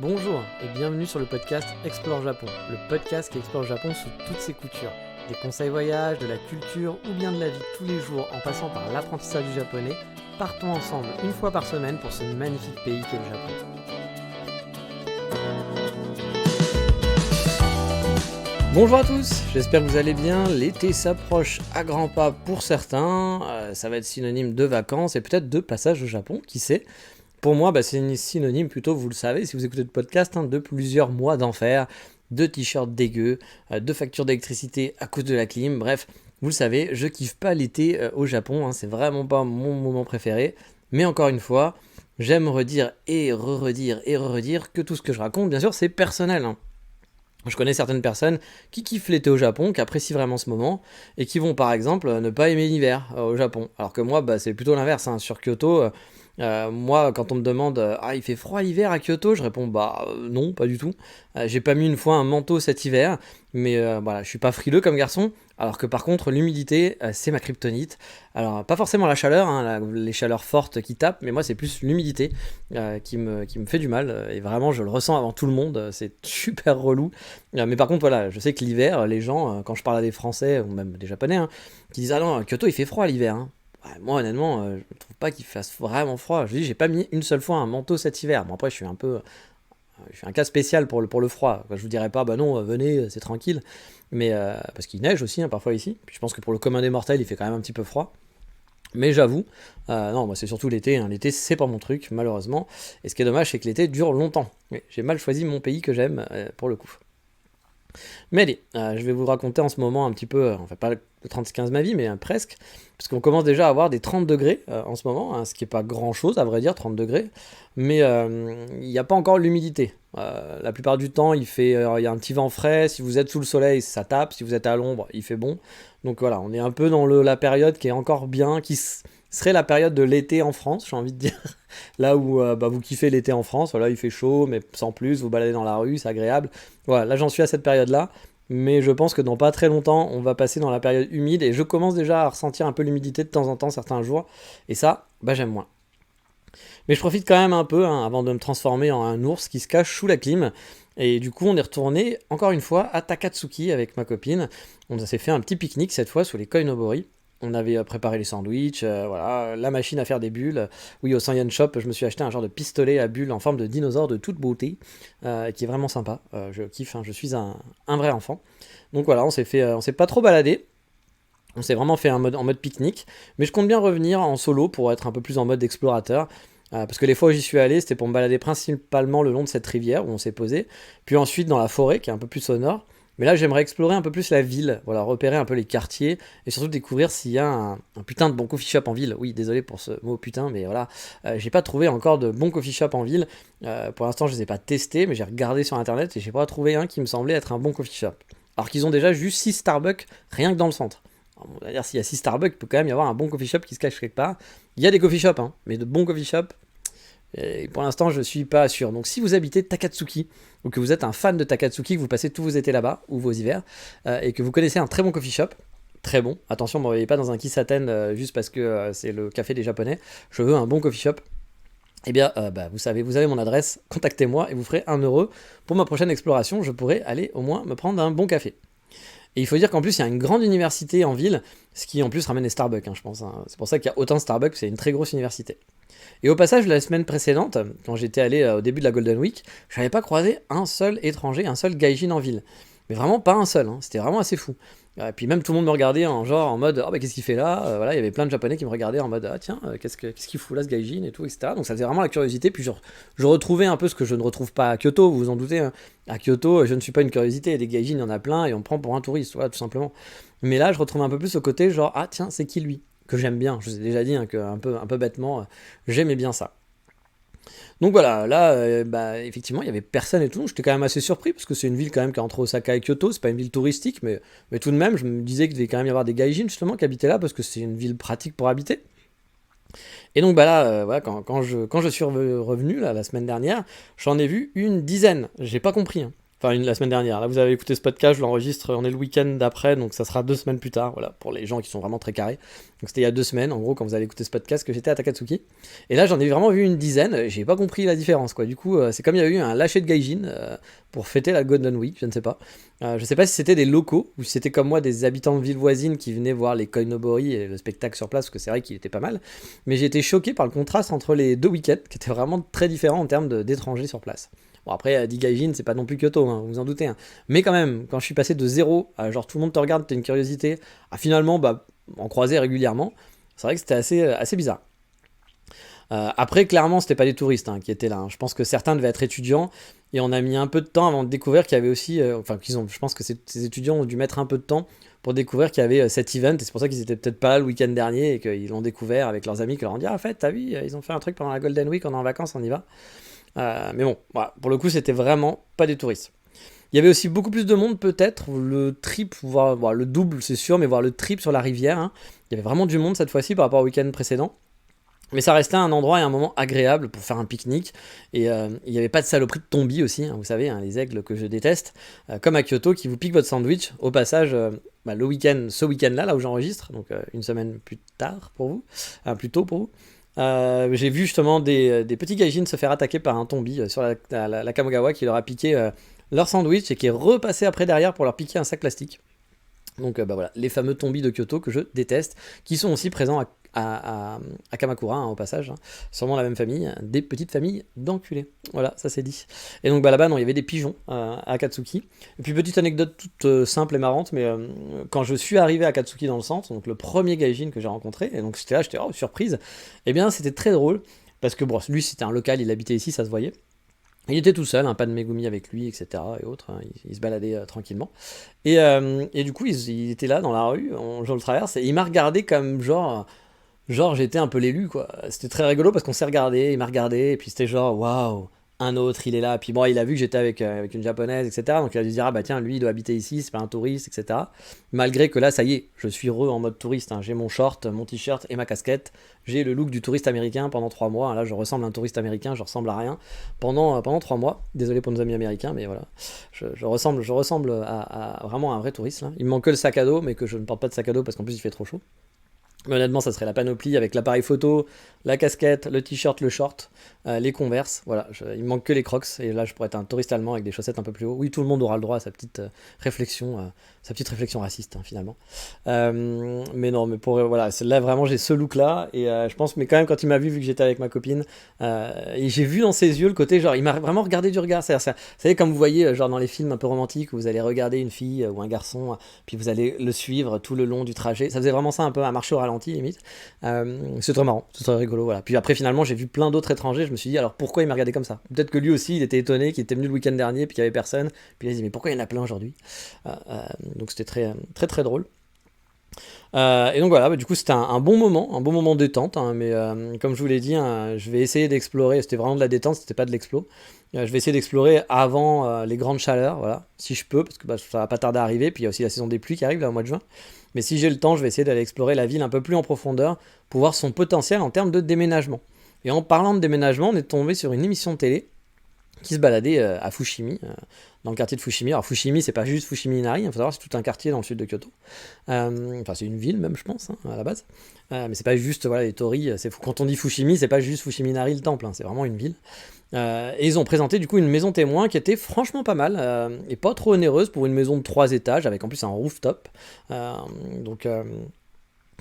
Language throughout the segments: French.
Bonjour et bienvenue sur le podcast Explore Japon, le podcast qui explore le Japon sous toutes ses coutures. Des conseils voyage, de la culture ou bien de la vie de tous les jours en passant par l'apprentissage du japonais, partons ensemble une fois par semaine pour ce magnifique pays qu'est le Japon. Bonjour à tous, j'espère que vous allez bien. L'été s'approche à grands pas pour certains, ça va être synonyme de vacances et peut-être de passage au Japon, qui sait. Pour moi, c'est synonyme plutôt, vous le savez, si vous écoutez le podcast, de plusieurs mois d'enfer, de t-shirts dégueux, de factures d'électricité à cause de la clim, bref, vous le savez, je kiffe pas l'été au Japon, c'est vraiment pas mon moment préféré, mais encore une fois, j'aime redire et redire que tout ce que je raconte, bien sûr, c'est personnel. Je connais certaines personnes qui kiffent l'été au Japon, qui apprécient vraiment ce moment, et qui vont par exemple ne pas aimer l'hiver au Japon. Alors que moi, c'est plutôt l'inverse. Sur Kyoto, moi, quand on me demande il fait froid l'hiver à Kyoto, je réponds non, pas du tout. J'ai pas mis une fois un manteau cet hiver, mais voilà, je suis pas frileux comme garçon. Alors que par contre, l'humidité, c'est ma kryptonite. Alors, pas forcément la chaleur, les chaleurs fortes qui tapent, mais moi, c'est plus l'humidité qui me fait du mal. Et vraiment, je le ressens avant tout le monde. C'est super relou. Mais par contre, voilà, je sais que l'hiver, les gens, quand je parle à des Français, ou même des Japonais, qui disent « Ah non, Kyoto, il fait froid l'hiver. » Ouais, moi, honnêtement, je ne trouve pas qu'il fasse vraiment froid. Je dis, j'ai pas mis une seule fois un manteau cet hiver. Bon, après, je suis un cas spécial pour le froid. Je vous dirais pas, non, venez, c'est tranquille. Mais parce qu'il neige aussi, parfois ici. Puis je pense que pour le commun des mortels, il fait quand même un petit peu froid. Mais j'avoue, non, moi c'est surtout l'été. L'été, c'est pas mon truc, malheureusement. Et ce qui est dommage, c'est que l'été dure longtemps. Oui, j'ai mal choisi mon pays que j'aime, pour le coup. Mais allez, je vais vous raconter en ce moment un petit peu, on va pas le 30-15 ma vie, mais presque, parce qu'on commence déjà à avoir des 30 degrés en ce moment, ce qui n'est pas grand chose à vrai dire, 30 degrés, mais il n'y a pas encore l'humidité. La plupart du temps, il y a un petit vent frais, si vous êtes sous le soleil, ça tape, si vous êtes à l'ombre, il fait bon. Donc voilà, on est un peu dans la période qui est encore bien, serait la période de l'été en France, j'ai envie de dire. Là où vous kiffez l'été en France, voilà, il fait chaud, mais sans plus, vous baladez dans la rue, c'est agréable. Voilà, là j'en suis à cette période-là, mais je pense que dans pas très longtemps, on va passer dans la période humide, et je commence déjà à ressentir un peu l'humidité de temps en temps, certains jours, et ça, j'aime moins. Mais je profite quand même un peu, avant de me transformer en un ours qui se cache sous la clim, et du coup on est retourné, encore une fois, à Takatsuki avec ma copine. On s'est fait un petit pique-nique cette fois sous les Koinobori. On avait préparé les sandwichs, voilà, la machine à faire des bulles. Oui, au 100 yen shop, je me suis acheté un genre de pistolet à bulles en forme de dinosaure de toute beauté, qui est vraiment sympa. Je kiffe, je suis un vrai enfant. Donc voilà, on s'est pas trop baladé. On s'est vraiment fait en mode pique-nique. Mais je compte bien revenir en solo pour être un peu plus en mode explorateur. Parce que les fois où j'y suis allé, c'était pour me balader principalement le long de cette rivière où on s'est posé. Puis ensuite dans la forêt qui est un peu plus sonore. Mais là, j'aimerais explorer un peu plus la ville, voilà, repérer un peu les quartiers, et surtout découvrir s'il y a un putain de bon coffee shop en ville. Oui, désolé pour ce mot putain, mais voilà, j'ai pas trouvé encore de bon coffee shop en ville. Pour l'instant, je les ai pas testés, mais j'ai regardé sur internet et j'ai pas trouvé un qui me semblait être un bon coffee shop. Alors qu'ils ont déjà juste 6 Starbucks rien que dans le centre. Alors, on va dire, s'il y a 6 Starbucks, il peut quand même y avoir un bon coffee shop qui se cache quelque part. Il y a des coffee shops, mais de bons coffee shops, et pour l'instant, je suis pas sûr. Donc, si vous habitez Takatsuki, ou que vous êtes un fan de Takatsuki, que vous passez tous vos étés là-bas, ou vos hivers, et que vous connaissez un très bon coffee shop, très bon, attention, ne m'envoyez pas dans un Kisaten juste parce que c'est le café des Japonais, je veux un bon coffee shop, eh bien, vous avez mon adresse, contactez-moi et vous ferez 1€. Pour ma prochaine exploration, je pourrai aller au moins me prendre un bon café. Et il faut dire qu'en plus, il y a une grande université en ville, ce qui en plus ramène les Starbucks, je pense. C'est pour ça qu'il y a autant de Starbucks, c'est une très grosse université. Et au passage, la semaine précédente, quand j'étais allé au début de la Golden Week, je n'avais pas croisé un seul étranger, un seul gaijin en ville. Mais vraiment pas un seul, c'était vraiment assez fou. Et puis même tout le monde me regardait en mode qu'est-ce qu'il fait là, voilà, il y avait plein de Japonais qui me regardaient en mode tiens, qu'est-ce qu'il fout là ce gaijin et tout, etc. Donc ça faisait vraiment la curiosité. Puis je retrouvais un peu ce que je ne retrouve pas à Kyoto, vous vous en doutez. À Kyoto, je ne suis pas une curiosité, des gaijins il y en a plein et on me prend pour un touriste, voilà, tout simplement. Mais là je retrouve un peu plus ce côté tiens, c'est qui lui, que j'aime bien. Je vous ai déjà dit que un peu bêtement, j'aimais bien ça. Donc voilà, là, effectivement, il y avait personne et tout. Donc j'étais quand même assez surpris parce que c'est une ville quand même qui est entre Osaka et Kyoto. C'est pas une ville touristique, mais tout de même, je me disais qu'il devait quand même y avoir des gaijins justement qui habitaient là parce que c'est une ville pratique pour habiter. Et donc là, voilà, quand je suis revenu là, la semaine dernière, j'en ai vu une dizaine. J'ai pas compris. Enfin, la semaine dernière. Là, vous avez écouté ce podcast, je l'enregistre, on est le week-end d'après, donc ça sera 2 semaines plus tard, voilà, pour les gens qui sont vraiment très carrés. Donc c'était il y a 2 semaines, en gros, quand vous allez écouter ce podcast, que j'étais à Takatsuki. Et là, j'en ai vraiment vu une dizaine, j'ai pas compris la différence, quoi. Du coup, c'est comme il y a eu un lâcher de gaijin pour fêter la Golden Week, je ne sais pas. Je sais pas si c'était des locaux, ou si c'était comme moi, des habitants de villes voisines qui venaient voir les Koinobori et le spectacle sur place, parce que c'est vrai qu'il était pas mal. Mais j'ai été choqué par le contraste entre les deux week-ends, qui étaient vraiment très différents en termes d'étrangers sur place. Bon, après, 10 gaijin, c'est pas non plus Kyoto, hein, vous vous en doutez. Hein. Mais quand même, quand je suis passé de zéro à genre tout le monde te regarde, t'as une curiosité, à finalement, bah, en croiser régulièrement, c'est vrai que c'était assez bizarre. Après, clairement, c'était pas des touristes qui étaient là. Hein. Je pense que certains devaient être étudiants et on a mis un peu de temps avant de découvrir qu'il y avait aussi. Je pense que ces étudiants ont dû mettre un peu de temps pour découvrir qu'il y avait cet event et c'est pour ça qu'ils étaient peut-être pas là le week-end dernier et qu'ils l'ont découvert avec leurs amis qui leur ont dit ah, en fait, t'as vu, ils ont fait un truc pendant la Golden Week, on est en vacances, on y va. Mais bon, voilà, pour le coup, c'était vraiment pas des touristes. Il y avait aussi beaucoup plus de monde, peut-être, le trip, voire le double, c'est sûr, mais voir le trip sur la rivière. Hein. Il y avait vraiment du monde cette fois-ci par rapport au week-end précédent. Mais ça restait un endroit et un moment agréable pour faire un pique-nique. Et il n'y avait pas de saloperie de tombi aussi, hein, vous savez, hein, les aigles que je déteste. Comme à Kyoto, qui vous piquent votre sandwich. Au passage, ce week-end-là, là où j'enregistre, donc une semaine plus tard pour vous, plus tôt pour vous, j'ai vu justement des petits gaijins se faire attaquer par un tombi sur la Kamogawa qui leur a piqué leur sandwich et qui est repassé après derrière pour leur piquer un sac plastique. Donc voilà, les fameux tombis de Kyoto que je déteste, qui sont aussi présents à Kamakura, hein, au passage, hein. Sûrement la même famille, des petites familles d'enculés. Voilà, ça c'est dit. Et donc là-bas, non, il y avait des pigeons à Akatsuki. Et puis petite anecdote toute simple et marrante, mais quand je suis arrivé à Akatsuki dans le centre, donc le premier gaijin que j'ai rencontré, et donc j'étais oh, surprise, eh bien c'était très drôle, parce que bon, lui c'était un local, il habitait ici, ça se voyait. Il était tout seul, pas de Megumi avec lui, etc. et autres. Hein, il se baladait tranquillement. Et du coup, il était là dans la rue, je le traverse, et il m'a regardé comme genre j'étais un peu l'élu, quoi. C'était très rigolo parce qu'on s'est regardé, il m'a regardé, et puis c'était genre waouh, un autre, il est là. Puis bon, il a vu que j'étais avec une japonaise, etc. Donc il a dû se dire ah bah tiens, lui il doit habiter ici, c'est pas un touriste, etc. Malgré que là, ça y est, je suis en mode touriste. Hein. J'ai mon short, mon t-shirt et ma casquette. J'ai le look du touriste américain pendant 3 mois. Là, je ressemble à un touriste américain, je ressemble à rien pendant 3 mois. Désolé pour nos amis américains, mais voilà, je ressemble à vraiment un vrai touriste. Là. Il me manque que le sac à dos, mais que je ne porte pas de sac à dos parce qu'en plus il fait trop chaud. Mais honnêtement, ça serait la panoplie avec l'appareil photo, la casquette, le t-shirt, le short, les Converse. Voilà, il me manque que les Crocs. Et là, je pourrais être un touriste allemand avec des chaussettes un peu plus haut. Oui, tout le monde aura le droit à sa petite réflexion raciste, hein, finalement. Mais non, mais voilà, là vraiment, j'ai ce look-là. Et je pense, mais quand même, quand il m'a vu que j'étais avec ma copine, et j'ai vu dans ses yeux le côté, genre, il m'a vraiment regardé du regard. C'est-à-dire, vous savez, comme vous voyez, genre dans les films un peu romantiques où vous allez regarder une fille ou un garçon, puis vous allez le suivre tout le long du trajet. Ça faisait vraiment ça un peu à marcher au ralenti, limite. C'est très marrant, c'est très rigolo, voilà. Puis après, finalement, j'ai vu plein d'autres étrangers. Je me suis dit, alors pourquoi il m'a regardé comme ça? Peut-être que lui aussi, il était étonné, qu'il était venu le week-end dernier, puis qu'il y avait personne. Puis il a dit, mais pourquoi il y en a plein aujourd'hui? Donc c'était très, très, très drôle. Et donc voilà, du coup c'était un bon moment détente, hein, mais comme je vous l'ai dit, hein, je vais essayer d'explorer, c'était vraiment de la détente, c'était pas de l'explo. Je vais essayer d'explorer avant les grandes chaleurs, voilà, si je peux, parce que ça va pas tarder à arriver, puis il y a aussi la saison des pluies qui arrive là au mois de juin. Mais si j'ai le temps, je vais essayer d'aller explorer la ville un peu plus en profondeur pour voir son potentiel en termes de déménagement. Et en parlant de déménagement, on est tombé sur une émission de télé qui se baladait à Fushimi, dans le quartier de Fushimi. Alors Fushimi, c'est pas juste Fushimi Inari, il faut savoir c'est tout un quartier dans le sud de Kyoto. Enfin, c'est une ville même, je pense, hein, à la base. Mais c'est pas juste voilà, les torii. Quand on dit Fushimi, c'est pas juste Fushimi Inari le temple, hein, c'est vraiment une ville. Et ils ont présenté du coup une maison témoin qui était franchement pas mal et pas trop onéreuse pour une maison de 3 étages avec en plus un rooftop. Donc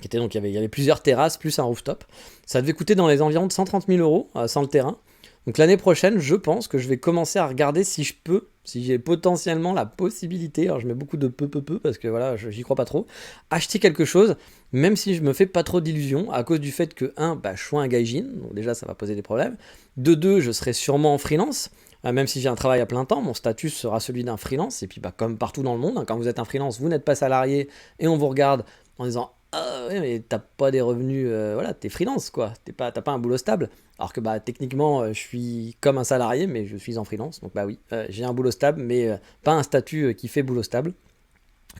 il y avait plusieurs terrasses plus un rooftop. Ça devait coûter dans les environs de 130 000 euros sans le terrain. Donc l'année prochaine, je pense que je vais commencer à regarder si je peux, si j'ai potentiellement la possibilité, alors je mets beaucoup de peu parce que voilà, j'y crois pas trop, acheter quelque chose, même si je me fais pas trop d'illusions, à cause du fait que, je suis un gaijin, donc déjà ça va poser des problèmes, de deux, je serai sûrement en freelance, même si j'ai un travail à plein temps, mon statut sera celui d'un freelance, et puis comme partout dans le monde, hein, quand vous êtes un freelance, vous n'êtes pas salarié, et on vous regarde en disant ah ouais, mais t'as pas des revenus, voilà, t'es freelance quoi, t'as pas un boulot stable. Alors que techniquement, je suis comme un salarié, mais je suis en freelance, donc oui, j'ai un boulot stable, mais pas un statut qui fait boulot stable.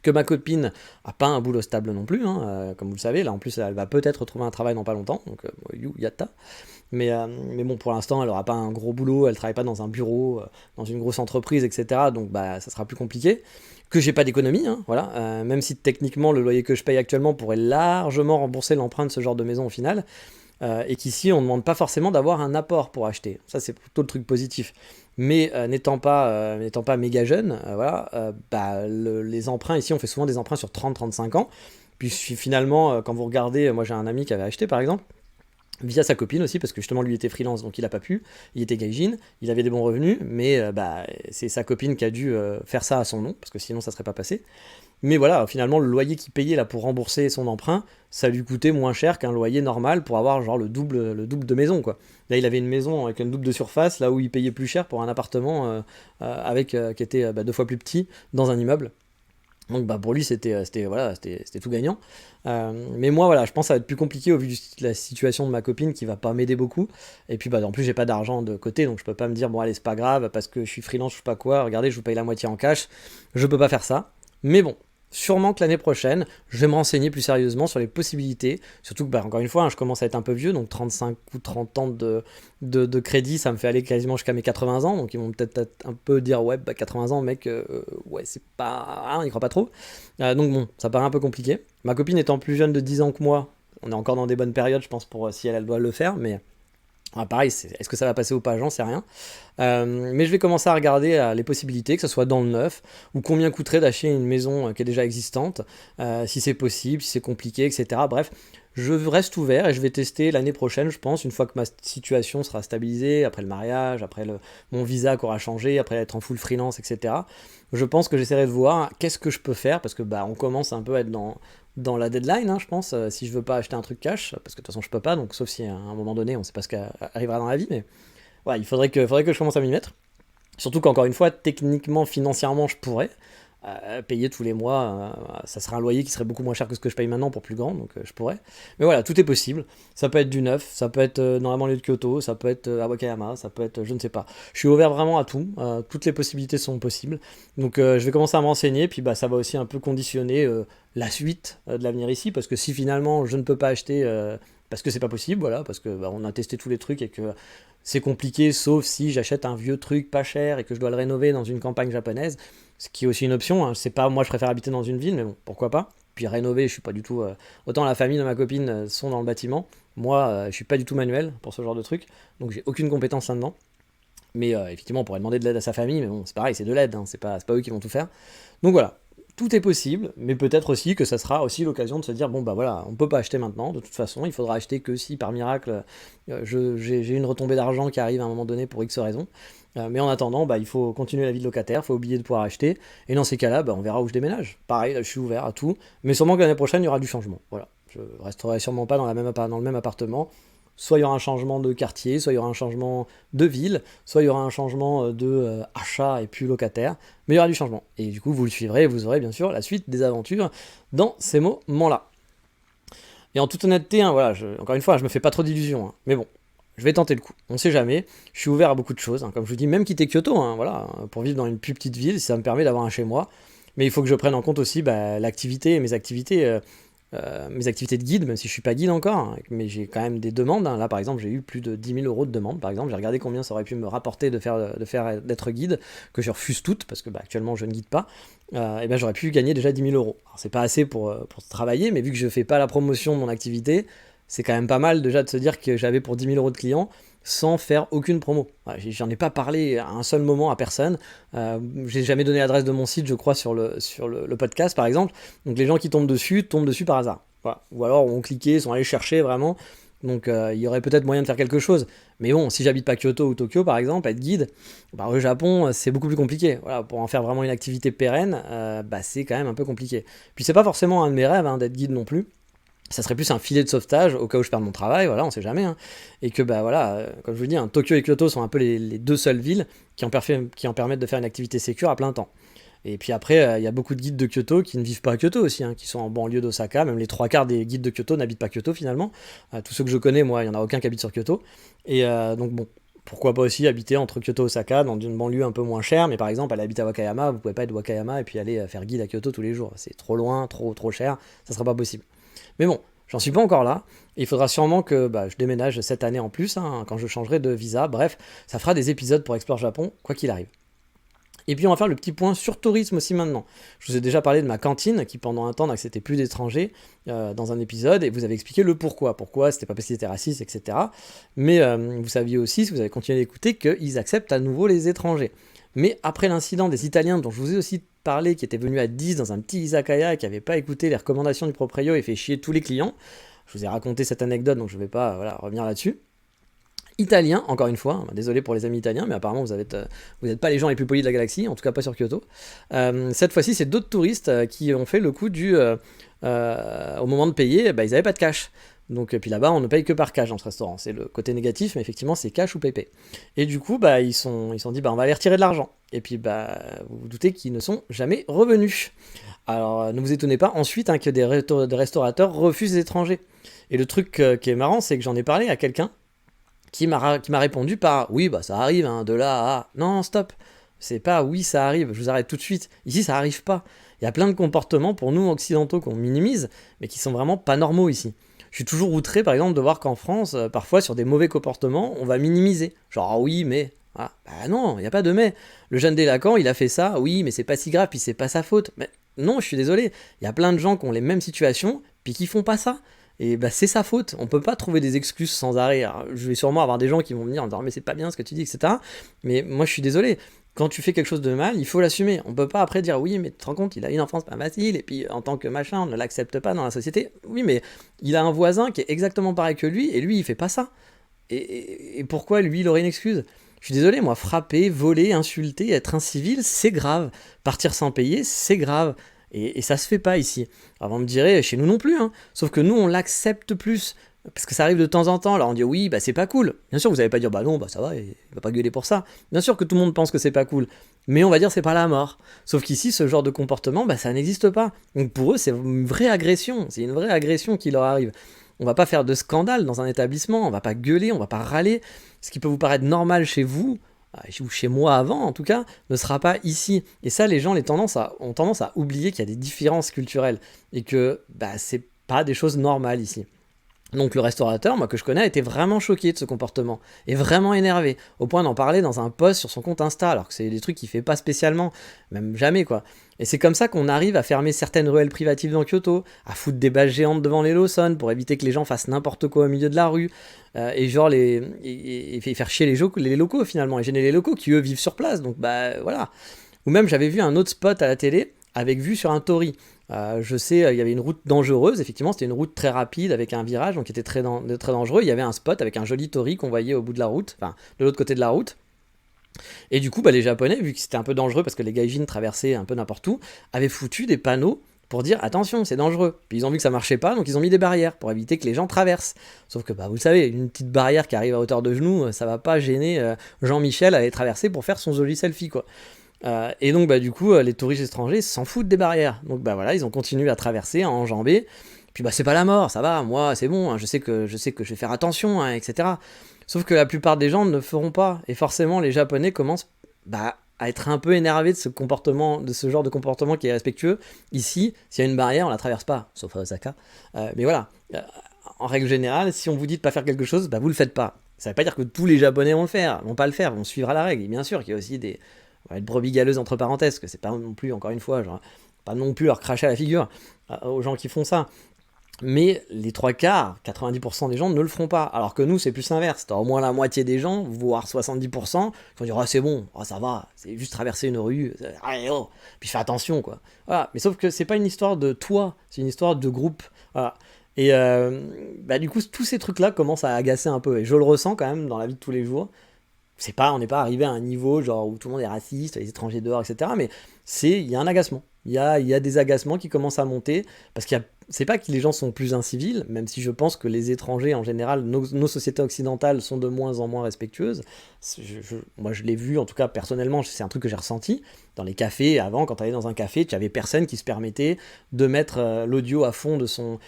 que ma copine a pas un boulot stable non plus, hein, comme vous le savez. Là, en plus, elle va peut-être retrouver un travail dans pas longtemps, donc yatta. Mais bon, pour l'instant, elle aura pas un gros boulot, elle travaille pas dans un bureau, dans une grosse entreprise, etc. Donc, bah, ça sera plus compliqué. Que j'ai pas d'économie, hein, voilà. Même si techniquement, le loyer que je paye actuellement pourrait largement rembourser l'emprunt de ce genre de maison au final. Et qu'ici on ne demande pas forcément d'avoir un apport pour acheter. Ça c'est plutôt le truc positif. Mais n'étant pas méga jeune, voilà, bah, les emprunts ici on fait souvent des emprunts sur 30-35 ans. Puis finalement quand vous regardez, moi j'ai un ami qui avait acheté par exemple, via sa copine aussi, parce que justement lui était freelance, donc il a pas pu, il était gaijin, il avait des bons revenus, mais bah, c'est sa copine qui a dû faire ça à son nom, parce que sinon ça serait pas passé. Mais voilà, finalement, le loyer qu'il payait là pour rembourser son emprunt, ça lui coûtait moins cher qu'un loyer normal pour avoir genre le double de maison, quoi. Là, il avait une maison avec un double de surface, là où il payait plus cher pour un appartement qui était bah, 2 fois plus petit dans un immeuble. Donc bah, pour lui, c'était tout gagnant. Mais moi, voilà, je pense que ça va être plus compliqué au vu de la situation de ma copine qui va pas m'aider beaucoup. Et puis bah, en plus, j'ai pas d'argent de côté, donc je peux pas me dire, bon allez, c'est pas grave, parce que je suis freelance, je sais pas quoi, regardez, je vous paye la moitié en cash. Je peux pas faire ça. Mais bon, sûrement que l'année prochaine, je vais me renseigner plus sérieusement sur les possibilités. Surtout que, bah, encore une fois, hein, je commence à être un peu vieux, donc 35 ou 30 ans de crédit, ça me fait aller quasiment jusqu'à mes 80 ans. Donc ils vont peut-être un peu dire, ouais, bah, 80 ans, mec, ouais, c'est pas. Hein, ils croient pas trop. Donc bon, ça paraît un peu compliqué. Ma copine étant plus jeune de 10 ans que moi, on est encore dans des bonnes périodes, je pense, pour si elle doit le faire, mais. Ah, pareil, est-ce que ça va passer ou pas, j'en sais rien. Mais je vais commencer à regarder les possibilités, que ce soit dans le neuf, ou combien coûterait d'acheter une maison qui est déjà existante, si c'est possible, si c'est compliqué, etc. Bref, je reste ouvert et je vais tester l'année prochaine, je pense, une fois que ma situation sera stabilisée, après le mariage, après mon visa qui aura changé, après être en full freelance, etc. Je pense que j'essaierai de voir qu'est-ce que je peux faire, parce que bah, on commence un peu à être dans la deadline, hein, je pense, si je veux pas acheter un truc cash, parce que de toute façon je peux pas, donc sauf si à un moment donné on sait pas ce qui arrivera dans la vie, mais voilà, faudrait que je commence à m'y mettre. Surtout qu'encore une fois, techniquement, financièrement, je pourrais payer tous les mois, ça serait un loyer qui serait beaucoup moins cher que ce que je paye maintenant pour plus grand, donc je pourrais. Mais voilà, tout est possible. Ça peut être du neuf, ça peut être dans la banlieue de Kyoto, ça peut être à Wakayama, ça peut être, je ne sais pas. Je suis ouvert vraiment à tout, toutes les possibilités sont possibles. Donc je vais commencer à me renseigner, puis bah, ça va aussi un peu conditionner la suite de l'avenir ici, parce que si finalement je ne peux pas acheter parce que c'est pas possible, voilà, parce que bah, on a testé tous les trucs et que c'est compliqué, sauf si j'achète un vieux truc pas cher et que je dois le rénover dans une campagne japonaise, ce qui est aussi une option. Hein. C'est pas, moi, je préfère habiter dans une ville, mais bon, pourquoi pas. Puis rénover, je suis pas du tout. Autant la famille de ma copine sont dans le bâtiment, moi, je suis pas du tout manuel pour ce genre de truc, donc j'ai aucune compétence là-dedans. Mais effectivement, on pourrait demander de l'aide à sa famille, mais bon, c'est pareil, c'est de l'aide, hein, c'est pas eux qui vont tout faire. Donc voilà, tout est possible, mais peut-être aussi que ça sera aussi l'occasion de se dire, bon bah voilà, on peut pas acheter maintenant, de toute façon, il faudra acheter que si par miracle j'ai une retombée d'argent qui arrive à un moment donné pour X raison. Mais en attendant, bah, il faut continuer la vie de locataire, il faut oublier de pouvoir acheter, et dans ces cas-là, bah, on verra où je déménage. Pareil, là, je suis ouvert à tout, mais sûrement que l'année prochaine, il y aura du changement. Voilà, je resterai sûrement pas dans dans le même appartement. Soit il y aura un changement de quartier, soit il y aura un changement de ville, soit il y aura un changement de achat et puis locataire, mais il y aura du changement. Et du coup, vous le suivrez et vous aurez bien sûr la suite des aventures dans ces moments-là. Et en toute honnêteté, hein, voilà, encore une fois, je me fais pas trop d'illusions, hein, mais bon, je vais tenter le coup. On sait jamais. Je suis ouvert à beaucoup de choses, hein, comme je vous dis, même quitter Kyoto, hein, voilà, pour vivre dans une plus petite ville, si ça me permet d'avoir un chez moi. Mais il faut que je prenne en compte aussi bah, l'activité, mes activités de guide, même si je suis pas guide encore, hein, mais j'ai quand même des demandes. Hein. Là, par exemple, j'ai eu plus de 10 000 euros de demandes. Par exemple, j'ai regardé combien ça aurait pu me rapporter d'être guide, que je refuse toutes parce que bah, actuellement je ne guide pas. Et ben j'aurais pu gagner déjà 10 000 euros. Alors, c'est pas assez pour travailler, mais vu que je fais pas la promotion de mon activité, c'est quand même pas mal déjà de se dire que j'avais pour 10 000 euros de clients sans faire aucune promo. Voilà, j'en ai pas parlé à un seul moment à personne. J'ai jamais donné l'adresse de mon site, je crois, sur le podcast, par exemple. Donc les gens qui tombent dessus par hasard. Voilà. Ou alors ont cliqué, sont allés chercher vraiment. Donc il y aurait peut-être moyen de faire quelque chose. Mais bon, si j'habite pas Kyoto ou Tokyo, par exemple, être guide, bah, au Japon, c'est beaucoup plus compliqué. Voilà, pour en faire vraiment une activité pérenne, bah, c'est quand même un peu compliqué. Puis c'est pas forcément un de mes rêves hein, d'être guide non plus. Ça serait plus un filet de sauvetage au cas où je perds mon travail, voilà, on sait jamais. Hein. Et que, bah voilà, comme je vous dis, hein, Tokyo et Kyoto sont un peu les deux seules villes qui en permettent de faire une activité sécure à plein temps. Et puis après, il y a beaucoup de guides de Kyoto qui ne vivent pas à Kyoto aussi, hein, qui sont en banlieue d'Osaka. Même les 3 quarts des guides de Kyoto n'habitent pas Kyoto finalement. Tous ceux que je connais, moi, il n'y en a aucun qui habite sur Kyoto. Et donc bon, Pourquoi pas aussi habiter entre Kyoto et Osaka, dans une banlieue un peu moins chère, mais par exemple, aller habiter à Wakayama, vous pouvez pas être de Wakayama et puis aller faire guide à Kyoto tous les jours. C'est trop loin, trop cher, ça sera pas possible. Mais bon, j'en suis pas encore là. Il faudra sûrement que je déménage cette année en plus, hein, quand je changerai de visa. Bref, ça fera des épisodes pour Explore Japon, quoi qu'il arrive. Et puis on va faire le petit point sur tourisme aussi maintenant. Je vous ai déjà parlé de ma cantine qui pendant un temps n'acceptait plus d'étrangers dans un épisode et vous avez expliqué le pourquoi. Pourquoi c'était pas parce qu'ils étaient racistes, etc. Mais vous saviez aussi, si vous avez continué d'écouter, qu'ils acceptent à nouveau les étrangers. Mais après l'incident des Italiens dont je vous ai aussi parlé, qui étaient venus à 10 dans un petit izakaya et qui n'avaient pas écouté les recommandations du proprio et fait chier tous les clients, je vous ai raconté cette anecdote donc je ne vais pas revenir là-dessus. Italien, encore une fois, désolé pour les amis italiens, mais apparemment vous n'êtes pas les gens les plus polis de la galaxie, en tout cas pas sur Kyoto. Cette fois-ci, c'est d'autres touristes qui ont fait le coup au moment de payer, ils n'avaient pas de cash. Donc, puis là-bas, on ne paye que par cash dans ce restaurant. C'est le côté négatif, mais effectivement, c'est cash ou paypay. Et du coup, ils se sont dit, on va aller retirer de l'argent. Et puis, vous vous doutez qu'ils ne sont jamais revenus. Alors, ne vous étonnez pas ensuite que des restaurateurs refusent les étrangers. Et le truc qui est marrant, c'est que j'en ai parlé à quelqu'un qui m'a répondu par oui, ça arrive, hein, de là à non, stop, c'est pas oui, ça arrive, je vous arrête tout de suite. Ici, ça arrive pas. Il y a plein de comportements pour nous occidentaux qu'on minimise, mais qui sont vraiment pas normaux ici. Je suis toujours outré, par exemple, de voir qu'en France, parfois sur des mauvais comportements, on va minimiser. Genre, ah oui, mais. Ah, non, il n'y a pas de mais. Le jeune délinquant, il a fait ça, oui, mais c'est pas si grave, puis c'est pas sa faute. Mais non, je suis désolé. Il y a plein de gens qui ont les mêmes situations, puis qui font pas ça. Et c'est sa faute, on peut pas trouver des excuses sans arrêt. Alors, je vais sûrement avoir des gens qui vont venir en disant mais c'est pas bien ce que tu dis, etc. Mais moi je suis désolé, quand tu fais quelque chose de mal, il faut l'assumer. On peut pas après dire oui mais tu te rends compte, il a une enfance pas facile, et puis en tant que machin, on ne l'accepte pas dans la société. Oui mais il a un voisin qui est exactement pareil que lui, et lui il fait pas ça. Et pourquoi lui il aurait une excuse ? Je suis désolé, moi frapper, voler, insulter, être incivil, c'est grave. Partir sans payer, c'est grave. Et ça se fait pas ici. Alors vous me direz, chez nous non plus, hein. Sauf que nous, on l'accepte plus. Parce que ça arrive de temps en temps. Alors on dit oui, c'est pas cool. Bien sûr, vous n'allez pas dire non, ça va, il va pas gueuler pour ça. Bien sûr que tout le monde pense que c'est pas cool. Mais on va dire c'est pas la mort. Sauf qu'ici, ce genre de comportement, ça n'existe pas. Donc pour eux, c'est une vraie agression. C'est une vraie agression qui leur arrive. On va pas faire de scandale dans un établissement, on va pas gueuler, on va pas râler. Ce qui peut vous paraître normal chez vous, ou chez moi avant en tout cas, ne sera pas ici. Et ça, les gens ont tendance à oublier qu'il y a des différences culturelles et que c'est pas des choses normales ici. Donc le restaurateur, moi que je connais, était vraiment choqué de ce comportement et vraiment énervé, au point d'en parler dans un post sur son compte Insta, alors que c'est des trucs qu'il fait pas spécialement, même jamais quoi. Et c'est comme ça qu'on arrive à fermer certaines ruelles privatives dans Kyoto, à foutre des bâches géantes devant les Lawson pour éviter que les gens fassent n'importe quoi au milieu de la rue, et faire chier les locaux finalement, et gêner les locaux qui eux vivent sur place, donc voilà. Ou même j'avais vu un autre spot à la télé avec vue sur un torii. Je sais, il y avait une route dangereuse, effectivement, c'était une route très rapide avec un virage, donc qui était très dangereux. Il y avait un spot avec un joli torii qu'on voyait au bout de la route, enfin de l'autre côté de la route. Et du coup, les Japonais, vu que c'était un peu dangereux parce que les gaijins traversaient un peu n'importe où, avaient foutu des panneaux pour dire attention, c'est dangereux. Puis ils ont vu que ça marchait pas, donc ils ont mis des barrières pour éviter que les gens traversent. Sauf que vous le savez, une petite barrière qui arrive à hauteur de genou, ça va pas gêner Jean-Michel à aller traverser pour faire son joli selfie quoi. Et donc du coup les touristes étrangers s'en foutent des barrières, donc voilà, ils ont continué à traverser, à enjamber, puis c'est pas la mort, ça va, moi c'est bon, hein, je sais que je vais faire attention, hein, etc. Sauf que la plupart des gens ne le feront pas, et forcément les Japonais commencent à être un peu énervés de ce genre de comportement qui est respectueux. Ici, s'il y a une barrière, on la traverse pas, sauf à Osaka, mais voilà, en règle générale, si on vous dit de pas faire quelque chose, vous le faites pas. Ça veut pas dire que tous les Japonais vont pas le faire, vont suivre la règle, et bien sûr qu'il y a aussi des brebis galeuses entre parenthèses, que c'est pas non plus, encore une fois, pas non plus leur cracher à la figure aux gens qui font ça. Mais les 3/4, 90% des gens ne le feront pas. Alors que nous, c'est plus l'inverse. T'as au moins la moitié des gens, voire 70%, qui vont dire c'est bon, ça va, c'est juste traverser une rue, puis fais attention, quoi. Voilà. Mais sauf que c'est pas une histoire de toi, c'est une histoire de groupe. Voilà. Et du coup, tous ces trucs-là commencent à agacer un peu. Et je le ressens quand même dans la vie de tous les jours. On n'est pas arrivé à un niveau genre où tout le monde est raciste, les étrangers dehors, etc. Mais il y a un agacement. Il y a des agacements qui commencent à monter, parce c'est pas que les gens sont plus incivils, même si je pense que les étrangers, en général, nos sociétés occidentales sont de moins en moins respectueuses. Moi, je l'ai vu, en tout cas, personnellement, c'est un truc que j'ai ressenti. Dans les cafés, avant, quand tu allais dans un café, tu avais personne qui se permettait de mettre l'audio à fond de son